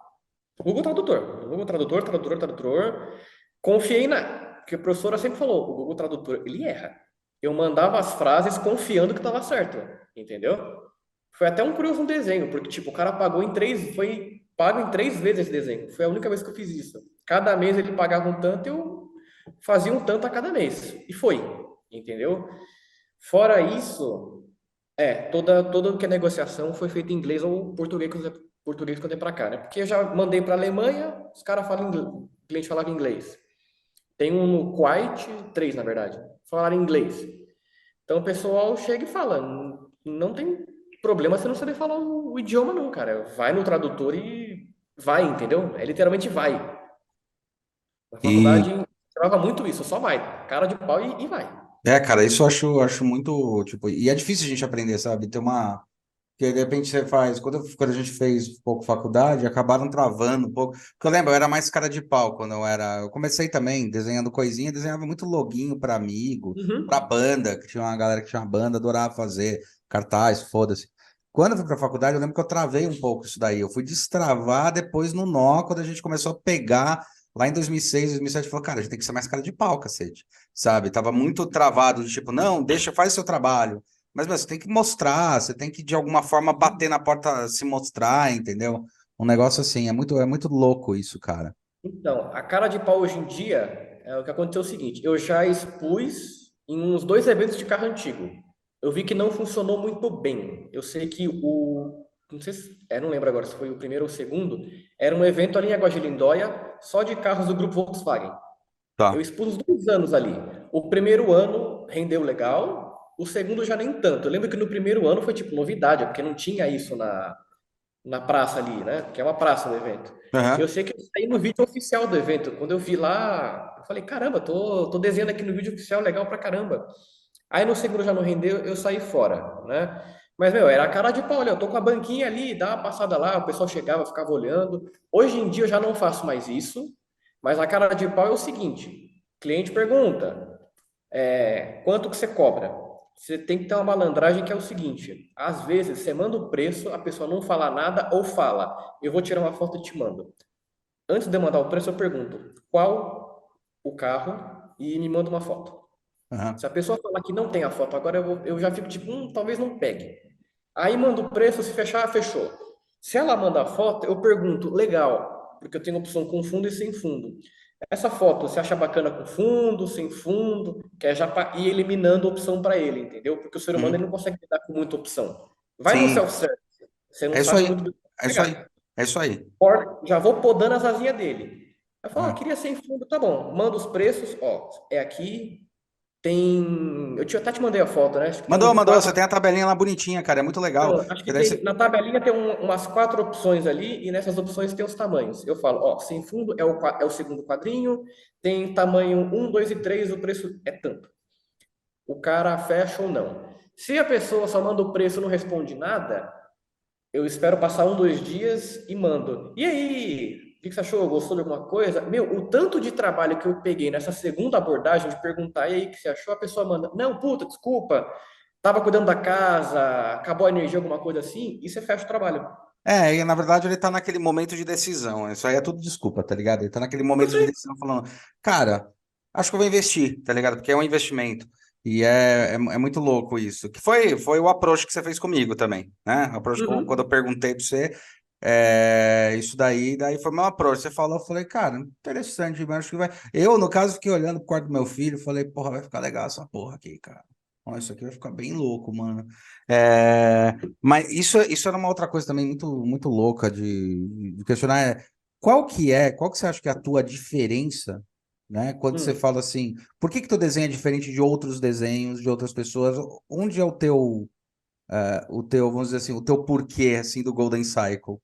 Google Tradutor. Google Tradutor, tradutor, tradutor. Confiei na. Que a professora sempre falou, o Google Tradutor, ele erra. Eu mandava as frases confiando que estava certo, entendeu? Foi até um curioso um desenho, porque tipo, o cara pagou foi pago em 3 vezes esse desenho. Foi a única vez que eu fiz isso. Cada mês ele pagava um tanto, eu fazia um tanto a cada mês. E foi, entendeu? Fora isso, toda que é negociação foi feita em inglês ou português quando é para cá, né? Porque eu já mandei para Alemanha, os caras falam inglês, o cliente falava inglês. Tem um no Kuwait, 3 na verdade, falaram inglês. Então o pessoal chega e fala, não tem problema você não saber falar o idioma não, cara. Vai no tradutor e vai, entendeu? É literalmente vai. Na E faculdade trava muito isso, só vai, cara de pau e vai. cara, isso eu acho muito, tipo, e é difícil a gente aprender, sabe? Ter uma. Que de repente você faz. Quando a gente fez um pouco faculdade, acabaram travando um pouco. Porque eu lembro, eu era mais cara de pau quando eu era. Eu comecei também desenhando coisinha, desenhava muito loginho para amigo, para Uhum. banda, que tinha uma galera que tinha uma banda, adorava fazer cartaz, foda-se. Quando eu fui pra faculdade, eu lembro que eu travei um pouco isso daí. Eu fui destravar depois no nó, quando a gente começou a pegar. Lá em 2006, 2007, falou, cara, a gente tem que ser mais cara de pau, cacete. Sabe? Tava muito travado, de tipo, não, deixa, faz seu trabalho. Mas, meu, você tem que mostrar, você tem que, de alguma forma, bater na porta, se mostrar, entendeu? Um negócio assim, é muito louco isso, cara. Então, a cara de pau hoje em dia, o que aconteceu é o seguinte, eu já expus em uns 2 eventos de carro antigo. Eu vi que não funcionou muito bem. Eu sei que não sei não lembro agora se foi o primeiro ou o segundo, era um evento ali em Água de Lindóia, só de carros do grupo Volkswagen. Eu Tá. expus os 2 anos ali. O primeiro ano rendeu legal, o segundo já nem tanto. Eu lembro que no primeiro ano foi tipo novidade, porque não tinha isso na praça ali, né? Que é uma praça do evento. Eu Aham. sei que eu saí no vídeo oficial do evento. Quando eu vi lá, eu falei, caramba, tô desenhando aqui no vídeo oficial, legal pra caramba. Aí no segundo já não rendeu, eu saí fora, né? Mas, meu, era a cara de pau, olha, eu tô com a banquinha ali, dá uma passada lá, o pessoal chegava, ficava olhando. Hoje em dia eu já não faço mais isso, mas a cara de pau é o seguinte, cliente pergunta, quanto que você cobra? Você tem que ter uma malandragem que é o seguinte: às vezes você manda o preço, a pessoa não fala nada ou fala, eu vou tirar uma foto e te mando. Antes de eu mandar o preço, eu pergunto qual o carro e me manda uma foto. Aham. Se a pessoa falar que não tem a foto agora, eu já fico tipo, talvez não pegue. Aí manda o preço, se fechar, fechou. Se ela manda a foto, eu pergunto, legal, porque eu tenho opção com fundo e sem fundo. Essa foto, você acha bacana com fundo, sem fundo, que é já ir eliminando opção para ele, entendeu? Porque o ser humano ele Uhum. não consegue lidar com muita opção. Vai no Sim. self-service, você não É isso sabe aí. muito do que É isso aí. pegar. É isso aí. Já vou podando as asinhas dele. Aí fala, É. queria sem fundo, tá bom, manda os preços, ó, é aqui, tem. Até te mandei a foto, né? Acho que tem Mandou, uns mandou. Você quatro. tem a tabelinha lá bonitinha, cara. É muito legal. Então, acho Porque que daí tem. você. Na tabelinha tem umas 4 opções ali, e nessas opções tem os tamanhos. Eu falo, ó, sem fundo é o segundo quadrinho, tem tamanho um 2 e 3 o preço é tanto. O cara fecha ou não. Se a pessoa só manda o preço e não responde nada, eu espero passar 2 dias e mando. E aí, o que você achou? Gostou de alguma coisa? Meu, o tanto de trabalho que eu peguei nessa segunda abordagem de perguntar, e aí, o que você achou? A pessoa manda, não, puta, desculpa. tava cuidando da casa, acabou a energia, alguma coisa assim, e você fecha o trabalho. É, e na verdade ele tá naquele momento de decisão. Isso aí é tudo desculpa, tá ligado? Ele tá naquele Eu momento de sei. decisão falando, cara, acho que eu vou investir, tá ligado? Porque é um investimento. E é muito louco isso. Que foi o approach que você fez comigo também, né? O approach quando eu Uhum. perguntei pra você, isso daí foi meu approach. Você falou, eu falei, cara, interessante, mas acho que vai. Eu, no caso, fiquei olhando pro quarto do meu filho, falei, porra, vai ficar legal essa porra aqui, cara. Ó, isso aqui vai ficar bem louco, mano. Mas isso era uma outra coisa também muito louca de questionar. Qual que você acha que é a tua diferença, né? Quando você Hum. fala assim, por que que teu desenho é diferente de outros desenhos, de outras pessoas? Onde é o teu, vamos dizer assim, o teu porquê, assim, do Golden Cycle?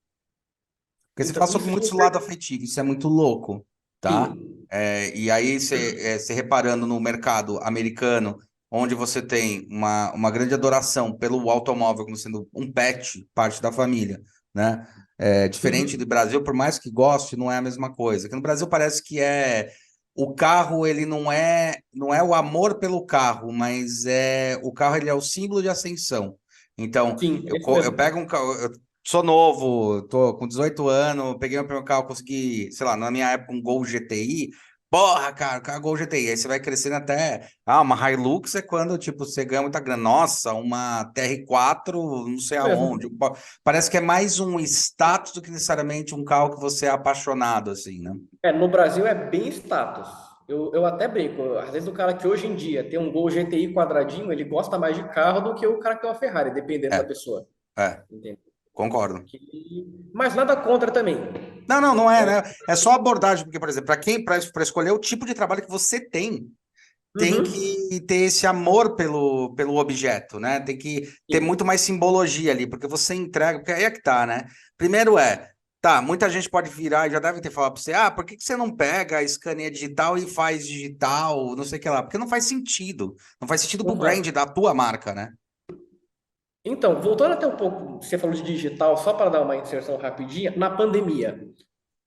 Porque você Então, fala sobre muito esse lado afetivo, isso é muito louco, tá? sim. E aí você reparando no mercado americano, onde você tem uma grande adoração pelo automóvel como sendo um pet, parte da família, né? Diferente do Uhum. Brasil, por mais que goste, não é a mesma coisa. Aqui no Brasil parece que o carro, ele não é o amor pelo carro, mas o carro, ele é o símbolo de ascensão. Então, Sim, é isso eu mesmo. pego um carro, sou novo, tô com 18 anos, peguei meu primeiro carro, consegui, sei lá, na minha época, um Gol GTI. Porra, cara, o carro Gol GTI. Aí você vai crescendo até. Ah, uma Hilux é quando, tipo, você ganha muita grana. Nossa, uma TR4, não sei É aonde. mesmo. Parece que é mais um status do que necessariamente um carro que você é apaixonado, assim, né? No Brasil é bem status. Eu até brinco. Às vezes o cara que hoje em dia tem um Gol GTI quadradinho, ele gosta mais de carro do que o cara que tem uma Ferrari, dependendo da É, pessoa. é, Entende? concordo. Mas nada contra também. Não é, Então, né? É só a abordagem, porque, por exemplo, para escolher o tipo de trabalho que você tem uhum. que ter esse amor pelo objeto, né? Tem que ter Sim. muito mais simbologia ali, porque você entrega, porque aí é que tá, né? Primeiro tá, muita gente pode virar e já deve ter falado para você, por que que você não pega a escaneia digital e faz digital, não sei o que lá? Porque não faz sentido. Não faz sentido pro Não faz. brand da tua marca, né? Então, voltando até um pouco, você falou de digital, só para dar uma inserção rapidinha, na pandemia, o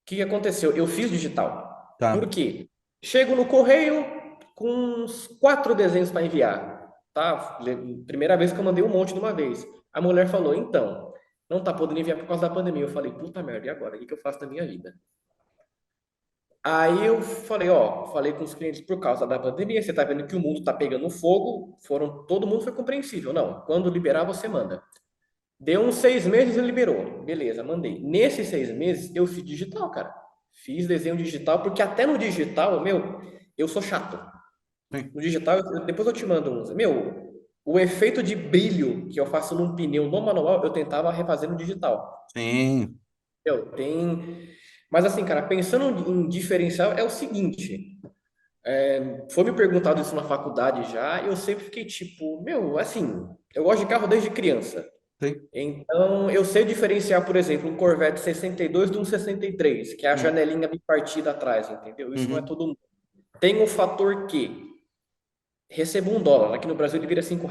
que que aconteceu? Eu fiz digital. Tá. Por quê? Chego no correio com uns 4 desenhos para enviar, tá? Primeira vez que eu mandei um monte de uma vez. A mulher falou, então, não tá podendo enviar por causa da pandemia. Eu falei, puta merda, e agora? O que que eu faço da minha vida? Aí eu falei, ó, falei com os clientes por causa da pandemia, você tá vendo que o mundo tá pegando fogo, todo mundo foi compreensível. Não, quando liberar você manda. Deu uns 6 meses e liberou. Beleza, mandei. Nesses 6 meses, eu fiz digital, cara. Fiz desenho digital, porque até no digital, meu, eu sou chato. Sim. No digital, depois eu te mando uns. Meu, o efeito de brilho que eu faço num pneu no manual, eu tentava refazer no digital. Sim. Meu, tem. Mas assim, cara, pensando em diferencial, é o seguinte. Foi me perguntado isso na faculdade já, e eu sempre fiquei tipo, meu, assim, eu gosto de carro desde criança. Sim. Então, eu sei diferenciar, por exemplo, um Corvette 62 de um 63, que é a Uhum. janelinha bipartida atrás, entendeu? Isso não é Uhum. todo mundo. Tem o fator que recebo $1, aqui no Brasil ele vira R$ 5.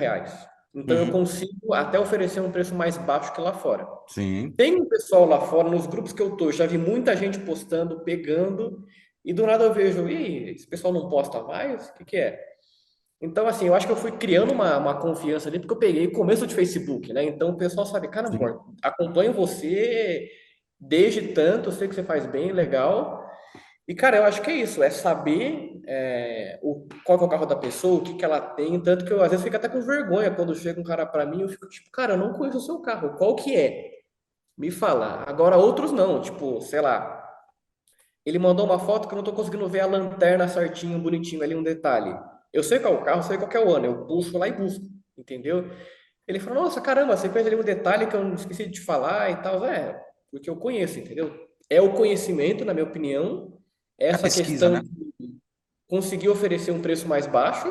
Então, eu Uhum. consigo até oferecer um preço mais baixo que lá fora. Sim. Tem um pessoal lá fora, nos grupos que eu tô, eu já vi muita gente postando, pegando, e do nada eu vejo, e esse pessoal não posta mais? O que que é? Então, assim, eu acho que eu fui criando uma confiança ali, porque eu peguei o começo de Facebook, né? Então, o pessoal sabe, cara, Sim. amor, acompanho você desde tanto, eu sei que você faz bem, legal. E, cara, eu acho que é isso, é saber qual que é o carro da pessoa, o que que ela tem, tanto que eu às vezes fico até com vergonha quando chega um cara pra mim, eu fico tipo, cara, eu não conheço o seu carro, qual que é? Me fala. Agora, outros não, tipo, sei lá, ele mandou uma foto que eu não tô conseguindo ver a lanterna certinho, bonitinho ali, um detalhe. Eu sei qual é o carro, sei qual que é o ano, eu puxo lá e busco, entendeu? Ele falou, nossa, caramba, você fez ali um detalhe que eu esqueci de te falar e tal. Porque eu conheço, entendeu? É o conhecimento, na minha opinião, É essa pesquisa, questão né? de conseguir oferecer um preço mais baixo,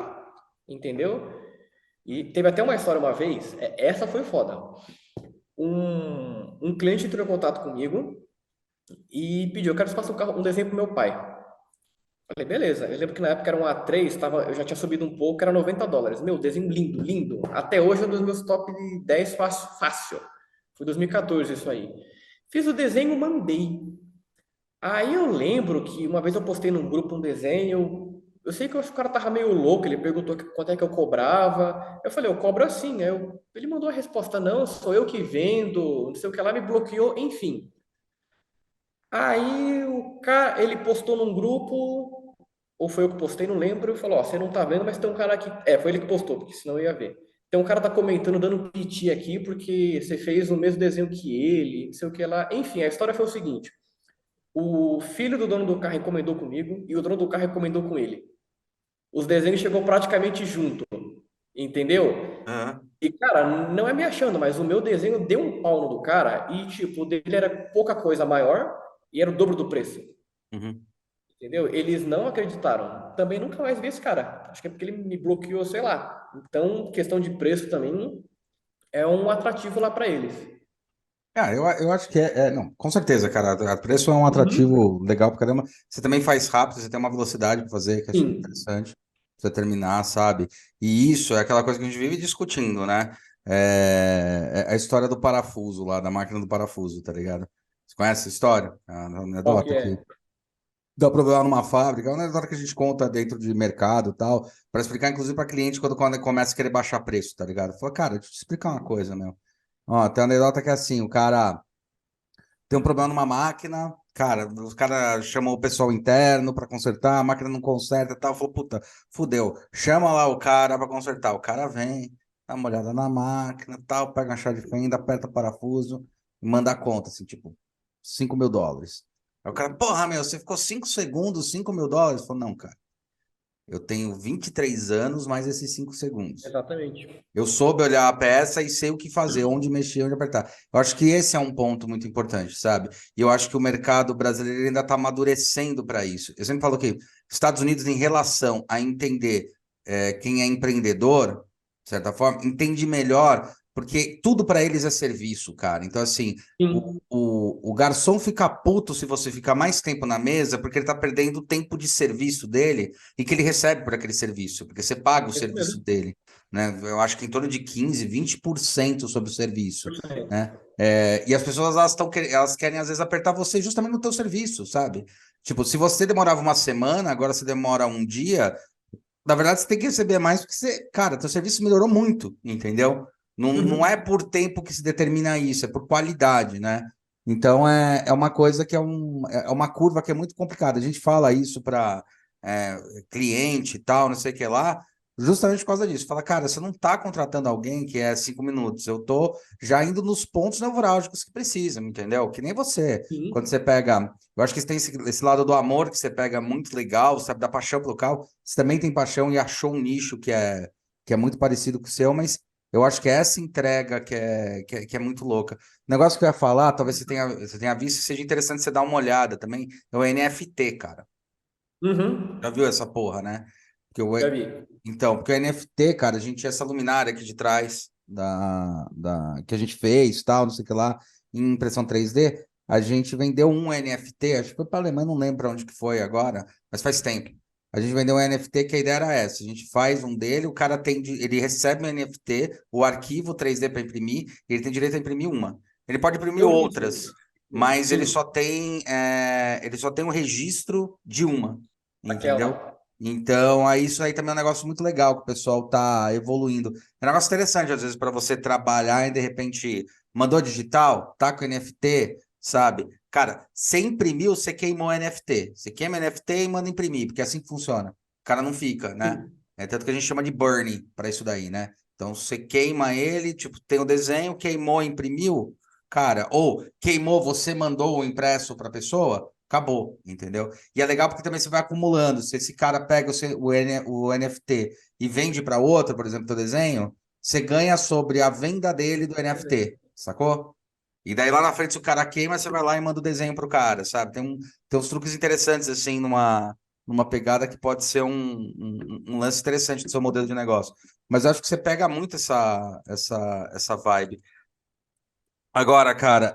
entendeu? E teve até uma história uma vez, essa foi foda. Um cliente entrou em contato comigo e pediu, eu quero que você faça um desenho pro meu pai. Falei, beleza. Eu lembro que na época era um A3, eu já tinha subido um pouco, era $90. Meu, desenho lindo, lindo. Até hoje é um dos meus top 10 fácil, fácil. Foi 2014 isso aí. Fiz o desenho, mandei. Aí eu lembro que uma vez eu postei num grupo um desenho. eu sei que o cara tava meio louco, ele perguntou quanto é que eu cobrava. Eu falei, eu cobro assim. Ele mandou a resposta, não, sou eu que vendo, não sei o que lá, me bloqueou, enfim. Aí o cara, ele postou num grupo, ou foi eu que postei, não lembro, e falou, ó, você não tá vendo, mas tem um cara aqui. É, foi ele que postou, porque senão eu ia ver. Tem um cara tá comentando, dando piti aqui, porque você fez o mesmo desenho que ele, não sei o que lá. Enfim, a história foi o seguinte: o filho do dono do carro encomendou comigo e o dono do carro encomendou com ele. Os desenhos chegou praticamente junto, entendeu? Aham. E, cara, não é me achando, mas o meu desenho deu um pau no do cara e, tipo, o dele era pouca coisa maior e era o dobro do preço. Uhum. Entendeu? Eles não acreditaram. Também nunca mais vi esse cara. Acho que é porque ele me bloqueou, sei lá. Então, questão de preço também é um atrativo lá para eles. Ah, eu acho que não, com certeza, cara. A preço é um Uhum. atrativo legal pra caramba. Você também faz rápido, você tem uma velocidade para fazer, que eu acho Sim. interessante. Pra você terminar, sabe? E isso é aquela coisa que a gente vive discutindo, né? É a história do parafuso lá, da máquina do parafuso, tá ligado? Você conhece essa história? A Qual que anedota que é? dá problema numa fábrica, é uma anedota que a gente conta dentro de mercado e tal, para explicar, inclusive, para cliente quando começa a querer baixar preço, tá ligado? Fala, cara, deixa eu te explicar uma coisa, meu. Ó, tem uma anedota que é assim, o cara tem um problema numa máquina, cara, os caras chamam o pessoal interno para consertar, a máquina não conserta e tal, falou, puta, fudeu, chama lá o cara para consertar, o cara vem, dá uma olhada na máquina, tal, pega uma chave de fenda, aperta o parafuso e manda a conta, assim, tipo, US$ 5.000. Aí o cara, porra, meu, você ficou 5 segundos, US$ 5.000? Falou, não, cara, eu tenho 23 anos mais esses 5 segundos. Exatamente. Eu soube olhar a peça e sei o que fazer, onde mexer, onde apertar. Eu acho que esse é um ponto muito importante, sabe? E eu acho que o mercado brasileiro ainda está amadurecendo para isso. Eu sempre falo que Estados Unidos, em relação a entender quem é empreendedor, de certa forma, entende melhor, porque tudo para eles é serviço, cara. Então, assim, Sim. o garçom fica puto se você ficar mais tempo na mesa, porque ele está perdendo o tempo de serviço dele e que ele recebe por aquele serviço, porque você paga o É isso serviço mesmo. dele, né? Eu acho que em torno de 15, 20% sobre o serviço, 100%. né? E as pessoas elas querem às vezes apertar você justamente no teu serviço, sabe? Tipo, se você demorava uma semana, agora você demora um dia, na verdade você tem que receber mais porque você, cara, teu serviço melhorou muito, entendeu? Não é Uhum. por tempo que se determina isso, é por qualidade, né? Então é uma coisa que é uma curva que é muito complicada. A gente fala isso para cliente e tal, não sei o que lá, justamente por causa disso. Fala, cara, você não está contratando alguém que é 5 minutos, eu tô já indo nos pontos nevrálgicos que precisam, entendeu? Que nem você. Quando Sim. você pega. Eu acho que você tem esse lado do amor que você pega muito legal, sabe, da paixão pelo carro. Você também tem paixão e achou um nicho que é muito parecido com o seu, mas eu acho que é essa entrega que é muito louca. O negócio que eu ia falar, talvez você tenha visto e seja interessante você dar uma olhada também, é o NFT, cara. Já Uhum. viu essa porra, né? Porque o, Já vi. então, porque o NFT, cara, a gente tinha essa luminária aqui de trás que a gente fez, tal, não sei o que lá, em impressão 3D. A gente vendeu um NFT, acho que foi para a Alemanha, não lembro pra onde que foi agora, mas faz tempo. A gente vendeu um NFT que a ideia era essa: a gente faz um dele, o cara ele recebe um NFT, o arquivo 3D para imprimir, e ele tem direito a imprimir uma. Ele pode imprimir Eu vi isso aí. outras, mas Sim. ele só tem o registro de uma, entendeu? Aquela. Então, aí isso aí também é um negócio muito legal que o pessoal tá evoluindo. É um negócio interessante, às vezes, para você trabalhar e de repente mandou digital, tá com NFT, sabe? Cara, você imprimiu, você queimou o NFT. Você queima o NFT e manda imprimir, porque é assim que funciona. O cara não fica, né? Sim. É tanto que a gente chama de burn para isso daí, né? Então, você queima ele, tipo, tem o desenho, queimou, imprimiu, cara, ou queimou, você mandou o impresso para a pessoa, acabou, entendeu? E é legal porque também você vai acumulando. Se esse cara pega o NFT e vende para outro, por exemplo, teu desenho, você ganha sobre a venda dele do NFT, sacou? E daí lá na frente, se o cara queima, você vai lá e manda o desenho pro cara, sabe? Tem uns truques interessantes, assim, numa pegada que pode ser um lance interessante do seu modelo de negócio. Mas eu acho que você pega muito essa vibe. Agora, cara,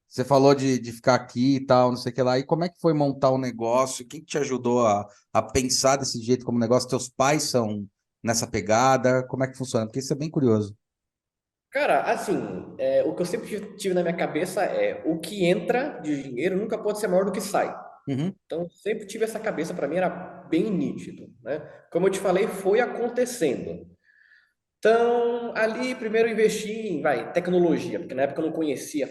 você falou de ficar aqui e tal, não sei o que lá. E como é que foi montar o negócio? Quem que te ajudou a pensar desse jeito como negócio? Teus pais são nessa pegada? Como é que funciona? Porque isso é bem curioso. Cara, assim, o que eu sempre tive na minha cabeça é o que entra de dinheiro nunca pode ser maior do que sai. Uhum. Então, sempre tive essa cabeça, para mim era bem nítido, né? Como eu te falei, foi acontecendo. Então, ali primeiro eu investi em, tecnologia, porque na época eu não conhecia,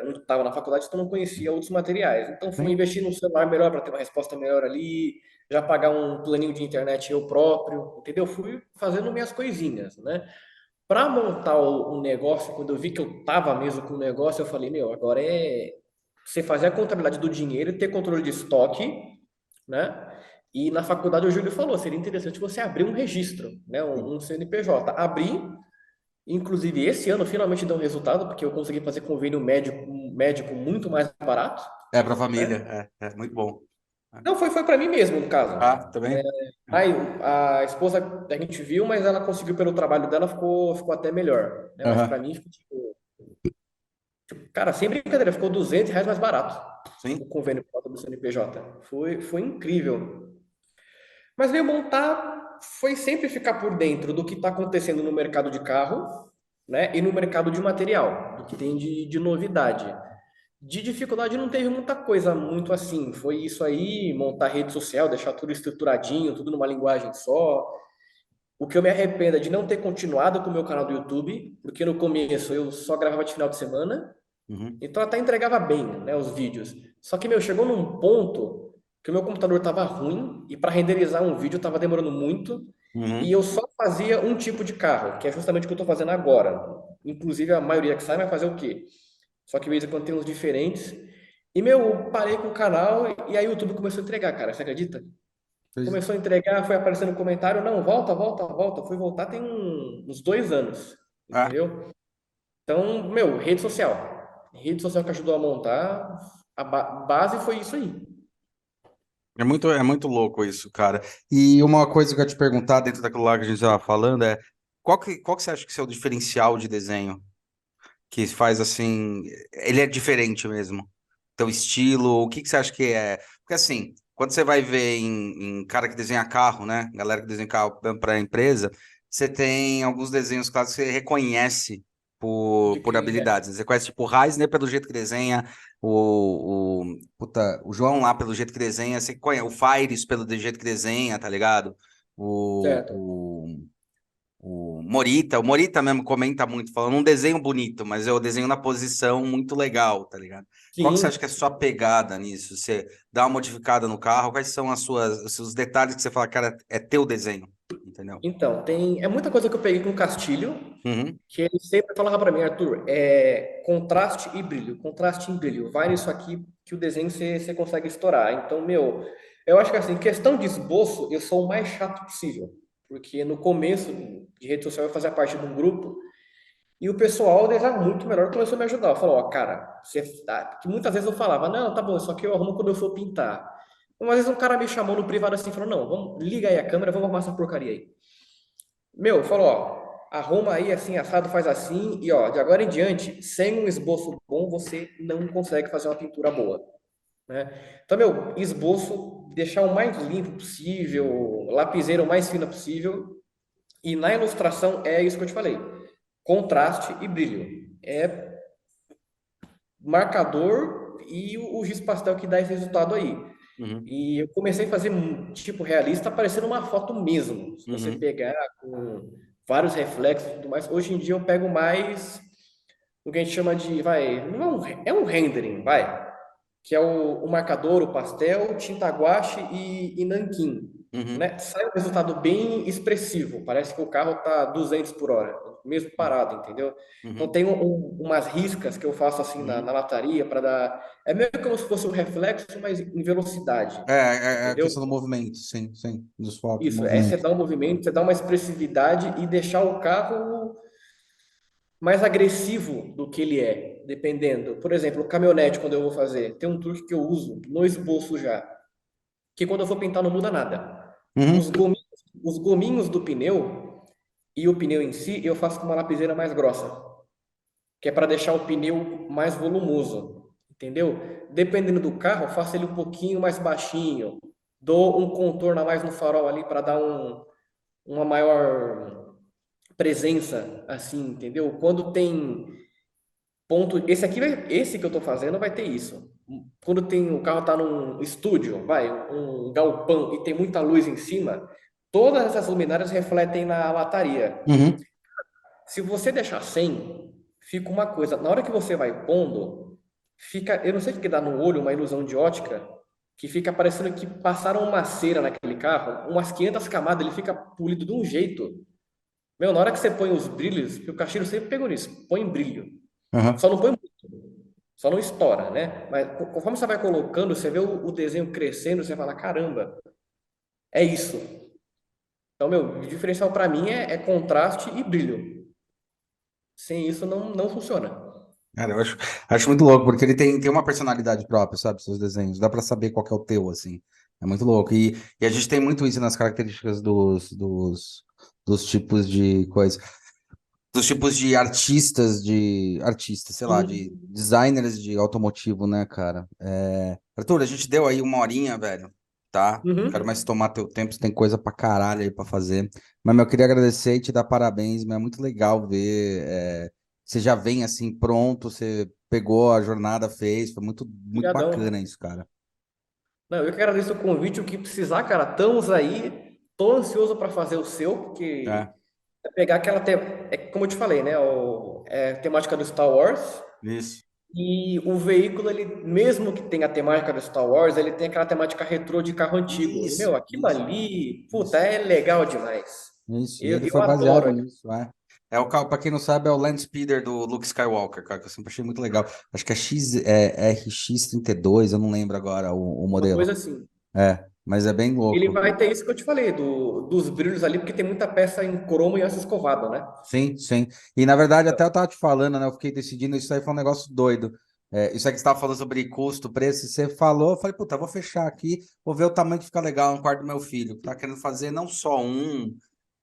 não estava na faculdade, então eu não conhecia outros materiais. Então, fui Sim. investir num celular melhor para ter uma resposta melhor ali, já pagar um planinho de internet eu próprio, entendeu? Fui fazendo minhas coisinhas, né? Para montar um negócio, quando eu vi que eu estava mesmo com o negócio, eu falei, meu, agora é você fazer a contabilidade do dinheiro e ter controle de estoque, né? E na faculdade o Júlio falou, seria interessante você abrir um registro, né? Um CNPJ. Abri, inclusive esse ano finalmente deu um resultado, porque eu consegui fazer convênio médico muito mais barato, É para né? família, é muito bom. Não, foi para mim mesmo, no caso. Ah, Né? também? Aí, a esposa a gente viu, mas ela conseguiu pelo trabalho dela, ficou até melhor, né? Mas para Aham. mim ficou cara, sem brincadeira, ficou R$ 200 mais barato o Sim. convênio por conta do CNPJ. Foi incrível. Mas veio montar, foi sempre ficar por dentro do que está acontecendo no mercado de carro, né? E no mercado de material, do que tem de novidade. De dificuldade não teve muita coisa muito assim. Foi isso aí, montar rede social, deixar tudo estruturadinho, tudo numa linguagem só. O que eu me arrependo é de não ter continuado com o meu canal do YouTube, porque no começo eu só gravava de final de semana, Uhum. então até entregava bem, né, os vídeos. Só que, meu, chegou num ponto que o meu computador estava ruim e para renderizar um vídeo estava demorando muito e Uhum. eu só fazia um tipo de carro, que é justamente o que eu estou fazendo agora. Inclusive a maioria que sai vai fazer o quê? Só que de vez em quando tem uns diferentes. E, meu, eu parei com o canal e aí o YouTube começou a entregar, cara. Você acredita? Pois- Começou a entregar, foi aparecendo comentário, não, volta, volta, volta. Fui voltar tem uns 2 anos, Ah, entendeu? Então, meu, rede social. Rede social que ajudou a montar, a base foi isso aí. é muito louco isso, cara. E uma coisa que eu ia te perguntar dentro daquilo lá que a gente estava falando é qual que você acha que é o diferencial de desenho? Que faz assim, ele é diferente mesmo. Teu estilo, o que que você acha que é? Porque assim, quando você vai ver em cara que desenha carro, né? Galera que desenha carro para empresa, você tem alguns desenhos clássicos que você reconhece De por quem é. habilidades. Você conhece tipo o Reisner pelo jeito que desenha, o João lá pelo jeito que desenha, você conhece o Faires pelo jeito que desenha, tá ligado? O, Certo. o o Morita mesmo comenta muito, falando um desenho bonito, mas eu desenho na posição muito legal, tá ligado? Qual que você acha Sim. que é a sua pegada nisso? Você dá uma modificada no carro, quais são os seus detalhes que você fala, cara, é teu desenho, entendeu? Então, é muita coisa que eu peguei com o Castilho, Uhum, que ele sempre falava para mim, Arthur, contraste e brilho, contraste e brilho. Vai nisso aqui que o desenho você consegue estourar. Então, meu, eu acho que assim, questão de esboço, eu sou o mais chato possível. Porque no começo de rede social eu fazia parte de um grupo e o pessoal desenhava muito melhor começou a me ajudar. Falou, ó, cara, que muitas vezes eu falava, não, tá bom, isso aqui eu arrumo quando eu for pintar. Uma vez um cara me chamou no privado assim, falou, não, vamos, liga aí a câmera, vamos arrumar essa porcaria aí. Meu, falou, ó, arruma aí assim, assado faz assim, e ó, de agora em diante, sem um esboço bom, você não consegue fazer uma pintura boa, né? Então, meu, esboço, deixar o mais limpo possível, lapiseira o mais fina possível, e na ilustração é isso que eu te falei, contraste e brilho. É marcador e o giz pastel que dá esse resultado aí. uhum, E eu comecei a fazer tipo realista, parecendo uma foto mesmo. Se você uhum, pegar com vários reflexos e tudo mais, hoje em dia eu pego mais o que a gente chama de, não é um rendering, que é o marcador, o pastel, tinta guache e nanquim, uhum, né? Sai um resultado bem expressivo, parece que o carro tá 200 por hora, mesmo parado, entendeu? Então uhum, tem umas riscas que eu faço assim na, uhum. na lataria para dar, é meio como se fosse um reflexo, mas em velocidade, É a entendeu? questão do movimento, sim, sim, dos focos, do Isso, você movimento. dá um movimento, você dá uma expressividade e deixar o carro mais agressivo do que ele é, dependendo. Por exemplo, o caminhonete, quando eu vou fazer, tem um truque que eu uso no esboço já, que quando eu for pintar não muda nada. Uhum, Os gominhos do pneu e o pneu em si, eu faço com uma lapiseira mais grossa, que é para deixar o pneu mais volumoso, entendeu? Dependendo do carro, eu faço ele um pouquinho mais baixinho, dou um contorno a mais no farol ali para dar uma maior presença, assim, entendeu? Quando tem ponto, esse que eu tô fazendo vai ter isso. quando o carro tá num estúdio, vai, um galpão e tem muita luz em cima, todas essas luminárias refletem na lataria. Uhum. Se você deixar sem, fica uma coisa. Na hora que você vai pondo, fica, eu não sei o que dá no olho, uma ilusão de ótica, que fica parecendo que passaram uma cera naquele carro, umas 500 camadas, ele fica polido de um jeito. Meu, na hora que você põe os brilhos, porque o Castilho sempre pegou nisso, põe brilho. Uhum. Só não põe muito, só não estoura, né? Mas conforme você vai colocando, você vê o desenho crescendo, você fala, caramba, é isso. Então, meu, o diferencial para mim é contraste e brilho. Sem isso não funciona. Cara, acho muito louco, porque ele tem uma personalidade própria, sabe, seus desenhos. Dá pra saber qual que é o teu, assim. É muito louco. E a gente tem muito isso nas características dos tipos de coisa. Dos tipos de artistas, sei lá, de Uhum. designers de automotivo, né, cara? Arthur, a gente deu aí uma horinha, velho, tá? Não quero Uhum. mais tomar teu tempo, você tem coisa pra caralho aí pra fazer. Mas, meu, eu queria agradecer e te dar parabéns, mas é muito legal ver. Você já vem assim, pronto, você pegou a jornada, fez, foi muito, muito bacana Obrigadão. isso, cara. Não, eu que agradeço o convite, o que precisar, cara, estamos aí. Tô ansioso para fazer o seu, É, porque é pegar como eu te falei, né, temática do Star Wars. isso. E o veículo, ele, mesmo que tenha a temática do Star Wars, ele tem aquela temática retrô de carro antigo. E, Isso, meu, aquilo isso, ali, puta, isso. é legal demais. Isso, e Eu, ele eu foi baseado adoro. nisso, é. É o carro, pra quem não sabe, é o Land Speeder do Luke Skywalker, cara, que eu sempre achei muito legal. Acho que é RX-32, eu não lembro agora o Uma modelo. coisa assim. Mas é bem Ele louco. vai ter isso que eu te falei, dos brilhos ali, porque tem muita peça em cromo e aço escovado, né? Sim, sim. E na verdade, até eu tava te falando, né? Eu fiquei decidindo, isso aí foi um negócio doido. Isso aí que você tava falando sobre custo, preço, você falou, eu falei, puta, eu vou fechar aqui, vou ver o tamanho que fica legal no quarto do meu filho, que tá querendo fazer não só um.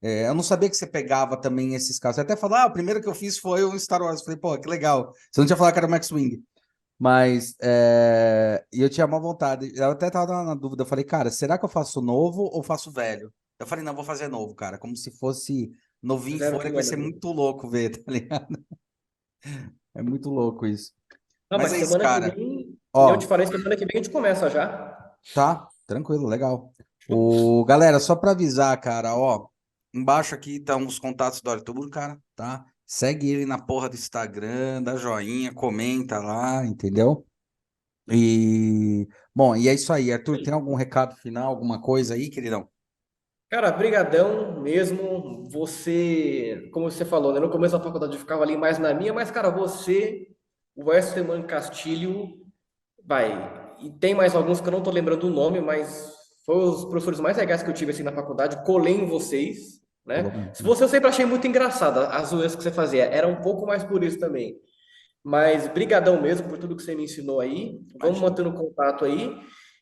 Eu não sabia que você pegava também esses carros. Você até falou, o primeiro que eu fiz foi um Star Wars. Eu falei, pô, que legal. Você não tinha falado que era o Max Wing. Mas, e eu tinha uma vontade. Eu até tava na dúvida. Eu falei, cara, será que eu faço novo ou faço velho? Eu falei, não, vou fazer novo, cara. Como se fosse novinho em Zero folha, que vai ser quilômetro. muito louco ver, tá ligado? É muito louco isso. Não, Mas mas é isso, semana que cara. vem, que nem eu te Ó, falei, semana que vem a gente começa já. tá, tranquilo, legal. Galera, só pra avisar, cara, ó, embaixo aqui estão os contatos do Arthur, cara, tá? Segue ele na porra do Instagram, dá joinha, comenta lá, entendeu? Bom, e é isso aí, Arthur, tem algum recado final, alguma coisa aí, queridão? Cara, brigadão mesmo. Você, como você falou, né? No começo da faculdade eu ficava ali mais na minha, mas, cara, você, o Westerman Castilho, vai. E tem mais alguns que eu não tô lembrando o nome, mas foram os professores mais legais que eu tive assim na faculdade. Colei em vocês, Falou né? mesmo. Se você eu sempre achei muito engraçada as zoeiras que você fazia. Era um pouco mais por isso também. Mas brigadão mesmo por tudo que você me ensinou aí. Vamos Imagina. mantendo contato aí.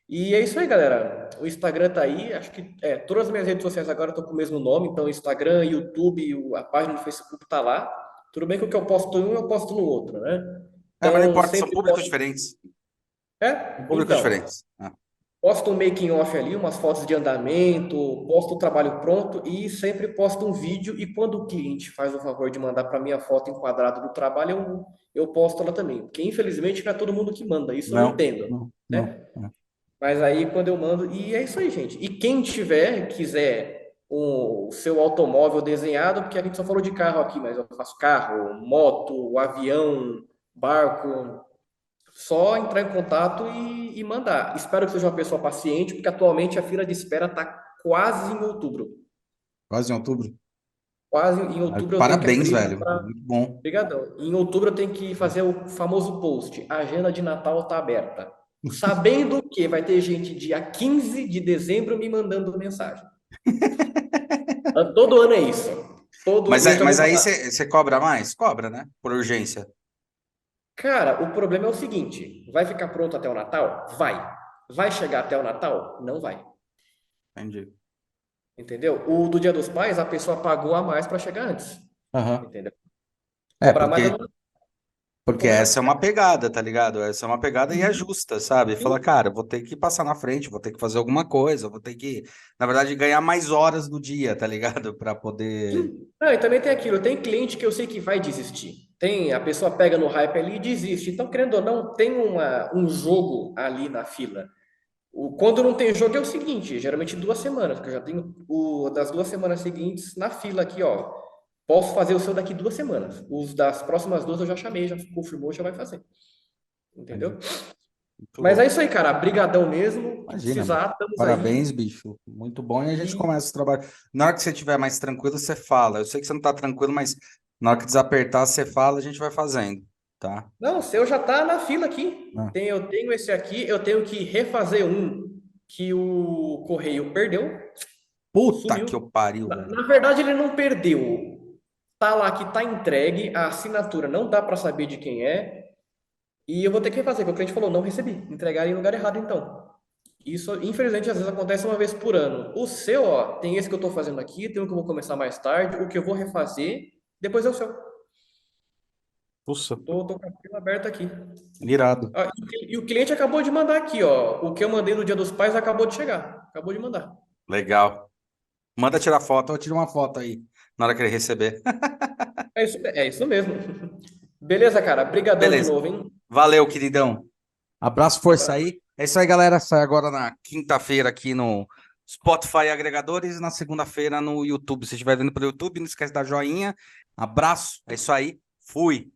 E é isso aí, galera. O Instagram tá aí. Acho que todas as minhas redes sociais agora estão com o mesmo nome. Então, Instagram, YouTube, a página do Facebook tá lá. Tudo bem que o que eu posto em um, eu posto no outro, né? Mas não Então, importa, são sempre públicos posto. diferentes. São públicos Então, diferentes. Ah, posto um making off ali, umas fotos de andamento, posto o trabalho pronto e sempre posto um vídeo. E quando o cliente faz o favor de mandar para mim a foto enquadrada do trabalho, eu posto ela também. Porque infelizmente não é todo mundo que manda, isso eu não, entendo, não, não. né? Mas aí quando eu mando, e é isso aí, gente. E quem quiser o seu automóvel desenhado, porque a gente só falou de carro aqui, mas eu faço carro, moto, avião, barco. Só entrar em contato e mandar. Espero que seja uma pessoa paciente, porque atualmente a fila de espera está quase em outubro. Quase em outubro. Quase em outubro eu tenho que Parabéns, abrir velho. para. Muito bom. Obrigadão. Em outubro eu tenho que fazer o famoso post. A agenda de Natal está aberta. Sabendo que vai ter gente dia 15 de dezembro me mandando mensagem. Todo ano é isso. Mas, E eu já vou mas aí falar. você cobra mais? Cobra, né? Por urgência. Cara, o problema é o seguinte: vai ficar pronto até o Natal? Vai. Vai chegar até o Natal? Não vai. Entendi. Entendeu? O do Dia dos Pais, a pessoa pagou a mais para chegar antes. Aham. Entendeu? É, Cobrar mais eu porque, não vou porque cobrar, essa é não. uma pegada, tá ligado? Essa é uma pegada e é Uhum. justa, sabe? Fala, Sim, cara, vou ter que passar na frente, vou ter que fazer alguma coisa, vou ter que, na verdade, ganhar mais horas no dia, tá ligado? Pra poder. sim. Não, e também tem aquilo, tem cliente que eu sei que vai desistir. Tem, a pessoa pega no hype ali e desiste. Então, querendo ou não, tem um jogo ali na fila. Quando não tem jogo é o seguinte, geralmente 2 semanas, que eu já tenho o das 2 semanas seguintes na fila aqui, ó. Posso fazer o seu daqui 2 semanas. Os das próximas duas eu já chamei, já confirmou, já vai fazer. Aí, Entendeu? muito Mas é louco. isso aí, cara. Brigadão mesmo. Que Imagina, meu. precisar, estamos Parabéns, aí. bicho. Muito bom. E a gente E começa o trabalho. Na hora que você estiver mais tranquilo, você fala. Eu sei que você não tá tranquilo, mas na hora que desapertar, você fala, a gente vai fazendo, tá? não, o seu já tá na fila aqui. Ah, Eu tenho esse aqui, eu tenho que refazer um que o correio perdeu, puta que sumiu. eu pariu, Na, velho. na verdade, ele não perdeu. Tá lá que tá entregue, a assinatura não dá para saber de quem é, e eu vou ter que refazer, porque o cliente falou, não recebi, entregaram em lugar errado então. Isso, infelizmente, às vezes acontece uma vez por ano. O seu, ó, tem esse que eu tô fazendo aqui, tem um que eu vou começar mais tarde, o que eu vou refazer, depois é o seu. Puxa, Tô com a fila aberta aqui. irado. Ah, e o cliente acabou de mandar aqui, ó. O que eu mandei no Dia dos Pais acabou de chegar. Acabou de mandar. Legal. Manda tirar foto, eu tiro uma foto aí na hora que ele receber. É isso mesmo. Beleza, cara. Brigadão de Beleza. novo, hein? Valeu, queridão. Abraço, força Abraço. aí. É isso aí, galera. Sai agora na quinta-feira aqui no Spotify e agregadores e na segunda-feira no YouTube. Se estiver vendo pelo YouTube, não esquece da joinha. Abraço. É isso aí. Fui.